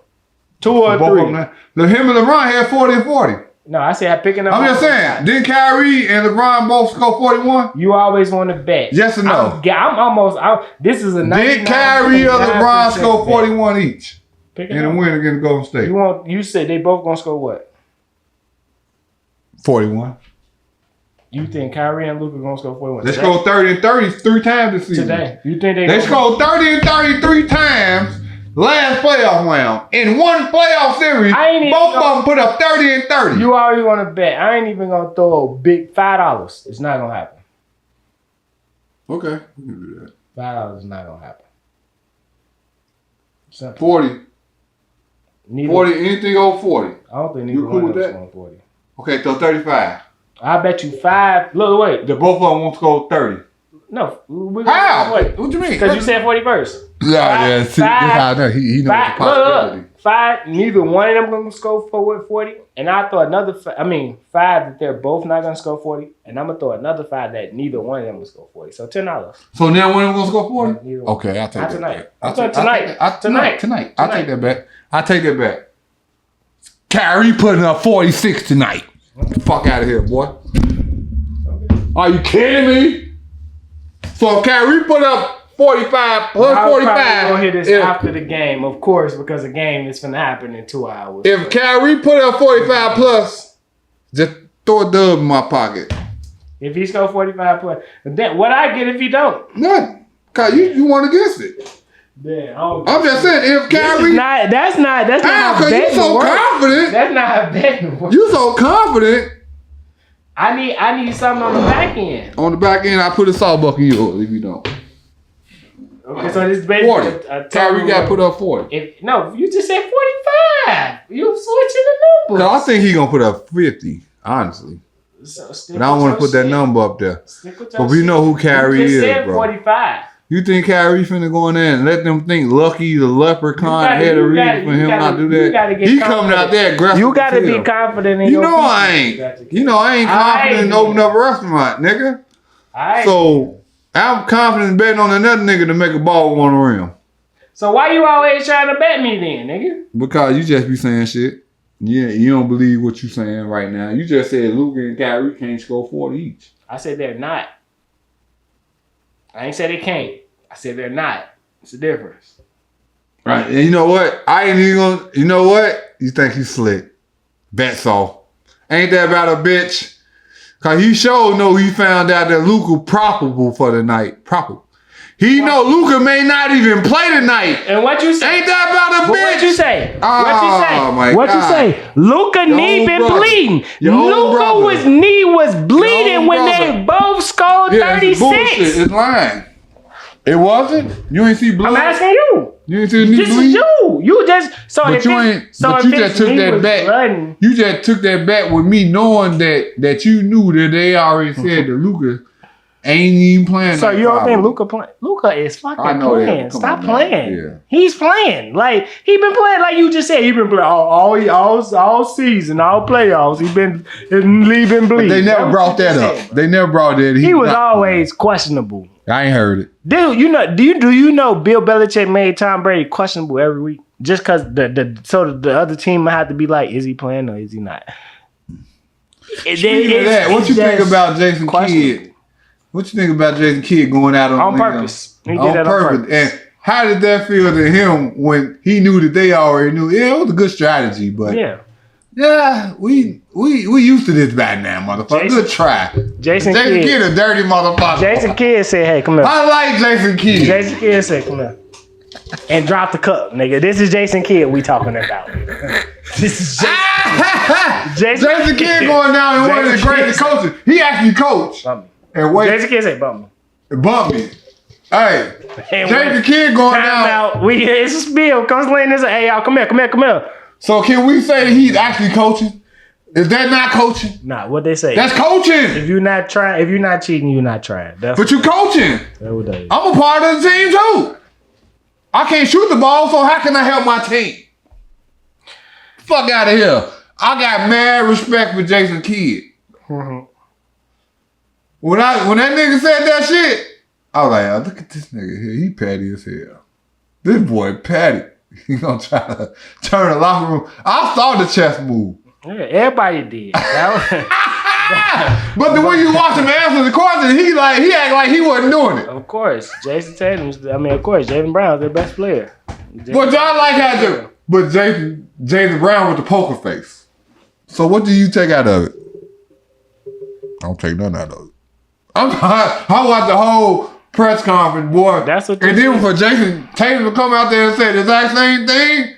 2 or Both of 3. them. Him and LeBron had 40 and 40. No, I said I pick a number. I'm just saying, didn't Kyrie and LeBron both score 41? You always want to bet. Yes or no? I'm almost. This is a. Did Kyrie or LeBron score 41 each Pick a in a number. win against Golden State? You said they both gonna score what? 41. You think Kyrie and Luka gonna score 41? They scored 30 and 30 3 times this season. Today. You think They scored 30 and 30 3 times last playoff round. In one playoff series, both of them put up 30 and 30. You always want to bet. I ain't even gonna throw a big $5. It's not gonna happen. Okay, we can do that. $5 is not gonna happen. Simple. 40. 40, anything over 40. I don't think You neither cool one with of them that? scoring 40. Okay, so 35. I bet you 5. Look, wait. The both of them won't score 30. No. How? Wait. What you mean? Because you said 41st. Yeah, see, that's how I know. He knows the possibility. Look, 5. Neither one of them gonna score 40. And I throw another. 5 that they're both not gonna score 40. And I'm gonna throw another 5 that neither one of them will score 40. So $10. So now one of them gonna score 40? Neither one. Okay, I'll take Not that tonight. back. I'm talking tonight. Tonight. I'll take that back. I'll take that back. Kyrie putting up 46 tonight. Get the fuck out of here, boy. Are you kidding me? So if Kyrie put up 45 plus I was 45. probably gonna hear this after the game, of course, because the game is gonna happen in 2 hours. If Kyrie put up 45 plus, just throw a dub in my pocket. If he score 45 plus, then what I get if he don't? Nothing. Cause you won against it. Then I'm just saying, if Kyrie, that's not how cause you betting so works. confident. That's not how betting works. You so confident. I need something on the back end. On the back end, I put a salt buck in yours if you don't. Okay, so this is basically 40. a Kyrie got put up 40. No, you just said 45. You switching the numbers. Cause I think he gonna put up 50, honestly. So But I don't want to put that number up there. But we know who Kyrie you just is, said bro. 45. You think Kyrie finna go in there and let them think Lucky the leprechaun had a reason for him not to do that? He coming out there aggressive. You gotta be confident in You your know I people. ain't. You know I ain't confident in opening up a restaurant, nigga. So I'm confident in betting on another nigga to make a ball on the rim. So why you always trying to bet me then, nigga? Because you just be saying shit. Yeah, you don't believe what you saying right now. You just said Luka and Kyrie can't score 40 each. I said they're not. I ain't said they can't. I said they're not. It's a difference. Right. And you know what? I ain't even gonna, you know what? You think you slick. That's all. Ain't that about a bitch? Cause he sure know he found out that Luka probable for the night. Probable. He know Luka may not even play tonight. And what you say? Ain't that about a bitch? What you say? Oh, my What God. you say? Luka knee been brother. bleeding. Your own brother. Luka's knee was bleeding when brother. they both scored Yeah, it's 36. bullshit. It's lying. It wasn't? You ain't see blood? I'm asking you. You ain't see the knee This bleed? is you. You just so But if you his- ain't. so But if you his just took knee that was bet. blooding- You just took that bet with me, knowing that you knew that they already said that Luka ain't even playing. So that you don't think problem. Luka playing? Luka is fucking I know that. playing. Come Stop on, man. playing. Yeah. He's playing. Like he been playing. Like you just said, he been playing all season, all playoffs. He been bleeding. But they never brought that up. They never brought that. He was always questionable. I ain't heard it. Dude, you know? Do you know Bill Belichick made Tom Brady questionable every week just because the other team might have to be like, is he playing or is he not? Speaking of that, what you think about Jason Kidd? What you think about Jason Kidd going out on purpose? He did that on purpose. And how did that feel to him when he knew that they already knew? Yeah, it was a good strategy, but yeah, we used to this by now, motherfucker. Good try. Jason Kidd a dirty motherfucker. Jason Kidd said, "Hey, come here." I like Jason Kidd. Jason Kidd said, "Come here." And drop the cup, nigga. This is Jason Kidd we talking about. This is Jason Kidd going down and one of the greatest coaches. He actually coached. And wait. Jason Kidd say bump me. Bump me. Hey. Jason Kidd going down. It's a spill. Come laying this. Hey, y'all, come here. So can we say that he's actually coaching? Is that not coaching? Nah, what they say. That's coaching. If you're not cheating, you're not trying. But you coaching. That's what that is. I'm a part of the team too. I can't shoot the ball, so how can I help my team? Fuck out of here. I got mad respect for Jason Kidd. Mm-hmm. When that nigga said that shit, I was like, oh, look at this nigga here. He petty as hell. This boy petty. He gonna try to turn the locker room. I saw the chess move. Yeah, everybody did. But then when you watch him answer the question, he act like he wasn't doing it. Of course, Jason Tatum's. Of course, Jaylen Brown's their best player. But y'all like how to. But Jaylen Brown with the poker face. So what do you take out of it? I don't take nothing out of it. I watched the whole press conference, boy. That's what. And then for Jason Tatum to come out there and say the exact same thing.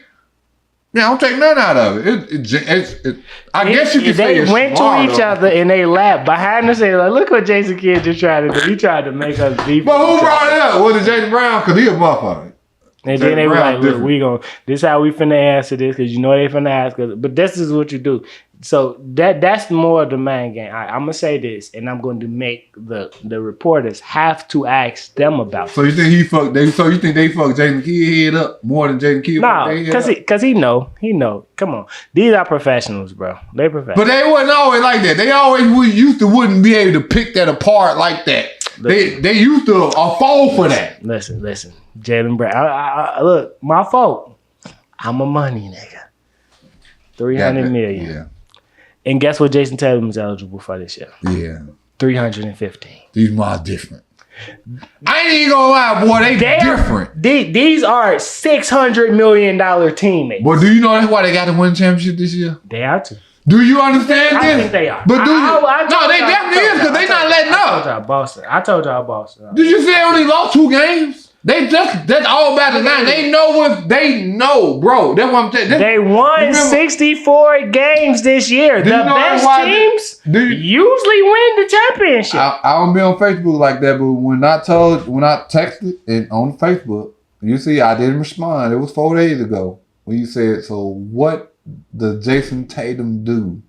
Yeah, I don't take none out of it. I guess you could say they went to each other and they laughed behind us and like, look what Jason Kidd just tried to do. He tried to make us beef. But who brought it up? Was it Jaylen Brown? Because he a motherfucker. And then they were like, look, this how we finna answer this because you know they finna ask us. But this is what you do. So that's more of the main game. I'm gonna say this, and I'm going to make the reporters have to ask them about. So you think he fucked? So you think they fucked Jason Kidd head up more than Jason Kidd? No, because he know. Come on, these are professionals, bro. They professionals. But they wasn't always like that. They always wouldn't be able to pick that apart like that. They used to fall for that. Listen, Jaylen Brown. I look, my fault. I'm a money nigga. $300 million. Yeah. And guess what Jason Tatum is eligible for this year? Yeah. 315. These miles different. I ain't even gonna lie, boy. They different. These are $600 million teammates. But do you know that's why they got to win the championship this year? They have to. Do you understand this? I think they are. But no, they definitely is because they not letting up. I told y'all Boston. Did you say they only lost 2 games? That's all about the line. They know, bro. That's what I'm saying. They won 64 games this year. The best teams usually win the championship. I don't be on Facebook like that, but when I texted and on Facebook, you see I didn't respond. It was 4 days ago when you said, so what does Jason Tatum do?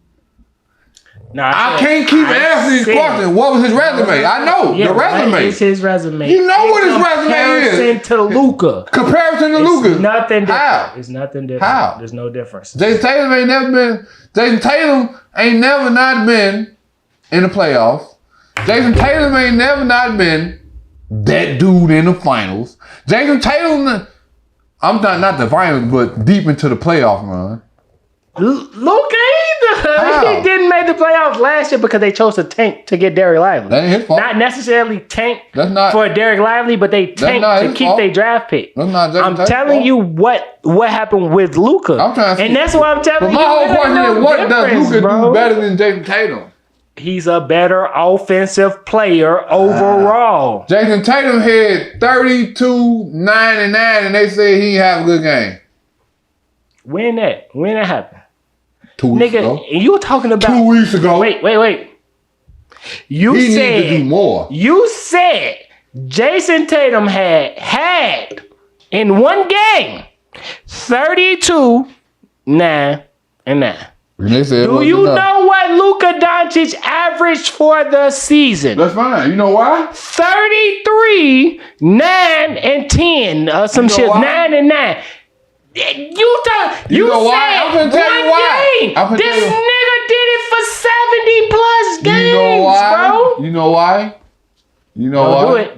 No, I can't keep asking these questions. What was his resume? I know the resume. What is his resume? You know what his resume is. Comparison to Luka. Comparison to Luka. It's nothing different. How? It's nothing different. How? There's no difference. Jason Tatum ain't never not been in the playoffs. Jason Tatum ain't never not been that dude in the finals. Jason Tatum, I'm not the finals, but deep into the playoff run. Luka either. How? He didn't make the playoffs last year because they chose to tank to get Derek Lively. That ain't his fault. Not necessarily tank for Derek Lively, but they tanked to keep their draft pick. I'm telling you what happened with Luka. And that's why I'm telling you. But my whole question is, what does Luka do better than Jason Tatum? He's a better offensive player overall. Jason Tatum had 32, 9, and 9, and they said he have a good game. When that happened? 2 weeks ago. And you were talking about 2 weeks ago. Wait. He needs to do more. You said Jason Tatum had in one game 32, 9, and 9. And they said, do you know what Luka Doncic averaged for the season? That's fine. You know why? 33, 9, and 10. Some shit. Why? 9 and 9. You said one game. This nigga did it for 70 plus games, bro. You know why?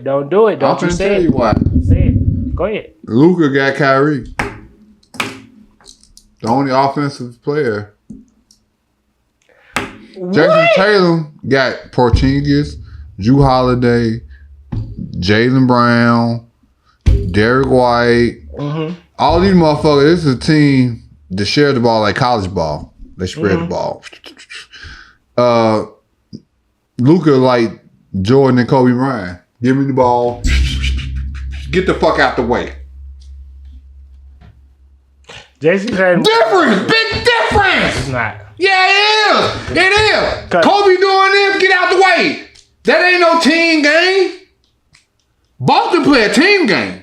Don't do it. Don't you say it. Tell you why. Say it. Go ahead. Luka got Kyrie. The only offensive player. Jason Tatum got Porzingis, Jrue Holiday, Jaylen Brown, Derek White. All these motherfuckers. This is a team that share the ball like college ball. They spread the ball. Luka like Jordan and Kobe Bryant. Give me the ball. Get the fuck out the way. Jason Tatum. Difference, big difference. It's not. Yeah, it is. It is. Kobe doing this. Get out the way. That ain't no team game. Boston play a team game.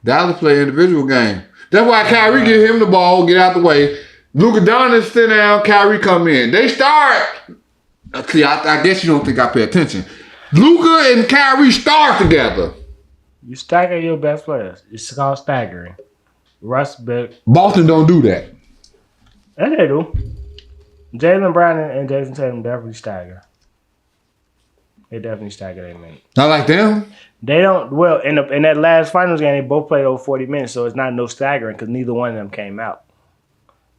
Dallas play an individual game. That's why Kyrie give him the ball, get out the way. Luka Doncic sit down, Kyrie come in. They start. See, I guess you don't think I pay attention. Luka and Kyrie start together. You stagger your best players. It's called staggering. Russ, Boston don't do that. And they do. Jaylen Brown and Jason Tatum definitely stagger. They definitely stagger their minutes. Not like them. They don't. Well, in that last finals game, they both played over 40 minutes, so it's not no staggering because neither one of them came out.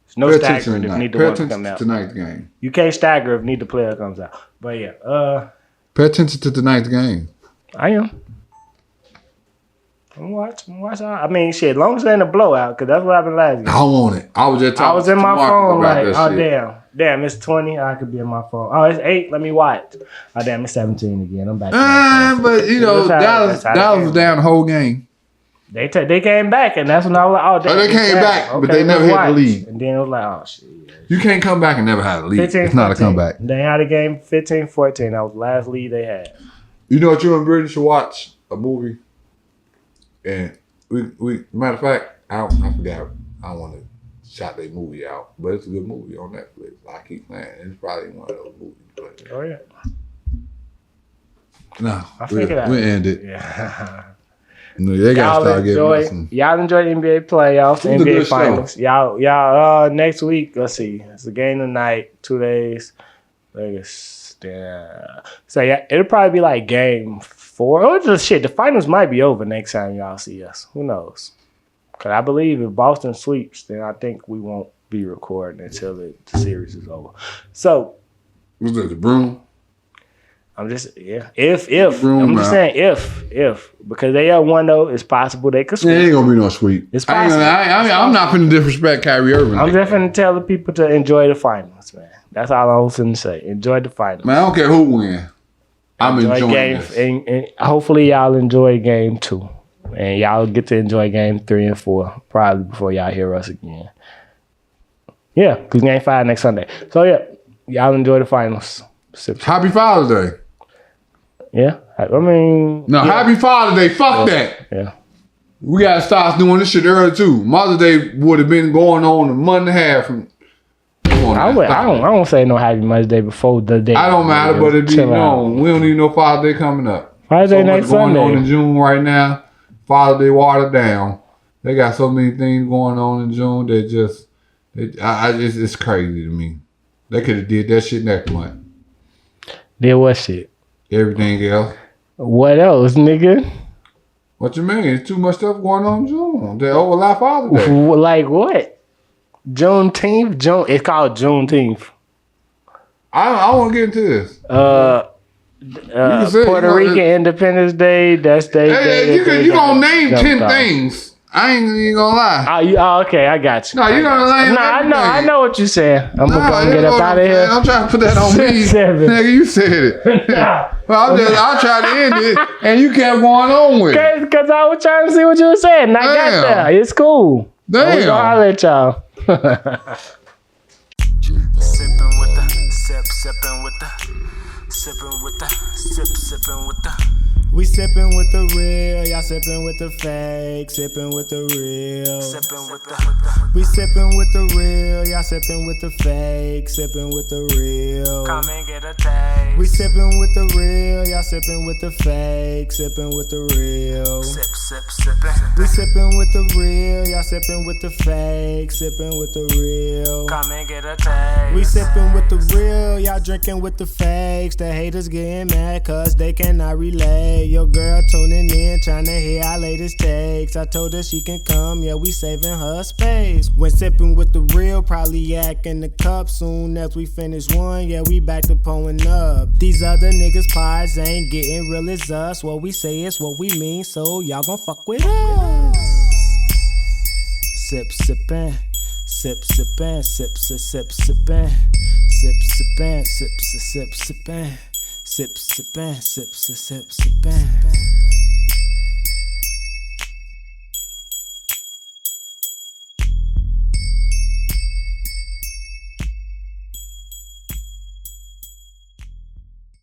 It's no staggering if neither one come out. Tonight's game. You can't stagger if neither player comes out. But yeah, pay attention to tonight's game. I am. I'm watching. I mean, shit. As long as it ain't a blowout, because that's what happened last game. I want it. I was just talking. I was in my phone like, oh shit. damn, it's 20. I could be in my phone. Oh, it's 8. Let me watch. Oh damn, it's 17 again. I'm back. But you know, Dallas was down the whole game. They came back, and that's when I was like, oh damn. They came back, but they never hit the lead. And then it was like, oh shit. You can't come back and never have a lead. 15, it's not 14. A comeback. They had a game 15-14. That was the last lead they had. You know what, you and Brittany should watch a movie. And we matter of fact, I forgot. I want to shout that movie out, but it's a good movie on Netflix. I keep saying it's probably one of those movies. But, oh yeah. No, we end it. Yeah. No, they gotta start getting listened. Y'all enjoy the NBA playoffs, NBA finals. Show. Y'all. Next week, let's see. It's a game tonight. 2 days. So yeah, it'll probably be like game 4. Oh, just shit. The finals might be over next time y'all see us. Who knows? Because I believe if Boston sweeps, then I think we won't be recording until the series is over. So, what's that? The broom? I'm just If I'm just saying if because they are 1-0, it's possible they could sweep. It ain't gonna be no sweep. It's possible. I'm not finna disrespect Kyrie Irving. I'm just finna tell the people to enjoy the finals, man. That's all I was finna say. Enjoy the finals. Man, I don't care who wins. I'm enjoying this. And hopefully y'all enjoy game 2. And y'all get to enjoy game 3 and 4 probably before y'all hear us again. Yeah, because game 5 next Sunday. So yeah, y'all enjoy the finals. Happy Father's Day. Yeah, I mean... No, yeah. Happy Father's Day. Fuck that. Yeah. We got to start doing this shit early, too. Mother's Day would have been going on a month and a half. I don't say no Happy Mother's Day before the day. I don't matter, but it be known. We don't even know Father's Day coming up. Father's Day next Sunday. Going on in June right now. Father's Day watered down. They got so many things going on in June that it's crazy to me. They could have did that shit next month. Did what shit? Everything else. What else, nigga? What you mean? There's too much stuff going on in June. They overlap Father's Day. Like what? Juneteenth? It's called Juneteenth. I want to get into this. Puerto Rican Independence Day. That's day. You gonna name 10 things. I ain't even gonna lie. Okay, I got you. No, you gonna name I know what you're saying. I'm gonna get up out of here. I'm trying to put that on me. 7. Nigga, you said it. Well, I tried to end it, and you kept going on with it. Because I was trying to see what you were saying, and I got there. It's cool. Damn. We're gonna holler at y'all. Sippin' with the sippin' with the sippin' with the. We sippin' with the real, y'all sippin' with the fake, sippin' with the real. Sippin' with the. We sippin' with the real, y'all sippin' with the fake, sippin' with the real. Come and get a taste. We sippin' with the real, y'all sippin' with the fake, sippin' with the real. Sippin'. We sippin' with the real, y'all sippin' with the fake, sippin' with the real. Come and get a taste. We sippin' with the real, y'all drinkin' with the fakes. The haters getting mad cause they cannot relate. Your girl tuning in, tryna hear our latest takes. I told her she can come, yeah, we saving her space. When sippin' with the real, probably yak in the cup. Soon as we finish one, yeah, we back to pulling up. These other niggas' pies ain't getting real as us. What we say is what we mean, so y'all gon' fuck with us. Sip, sippin', sip, sippin', sip, sip, sippin', sip, sippin', sip, sip, sippin', sip, sippin', sip, sip, sippin'.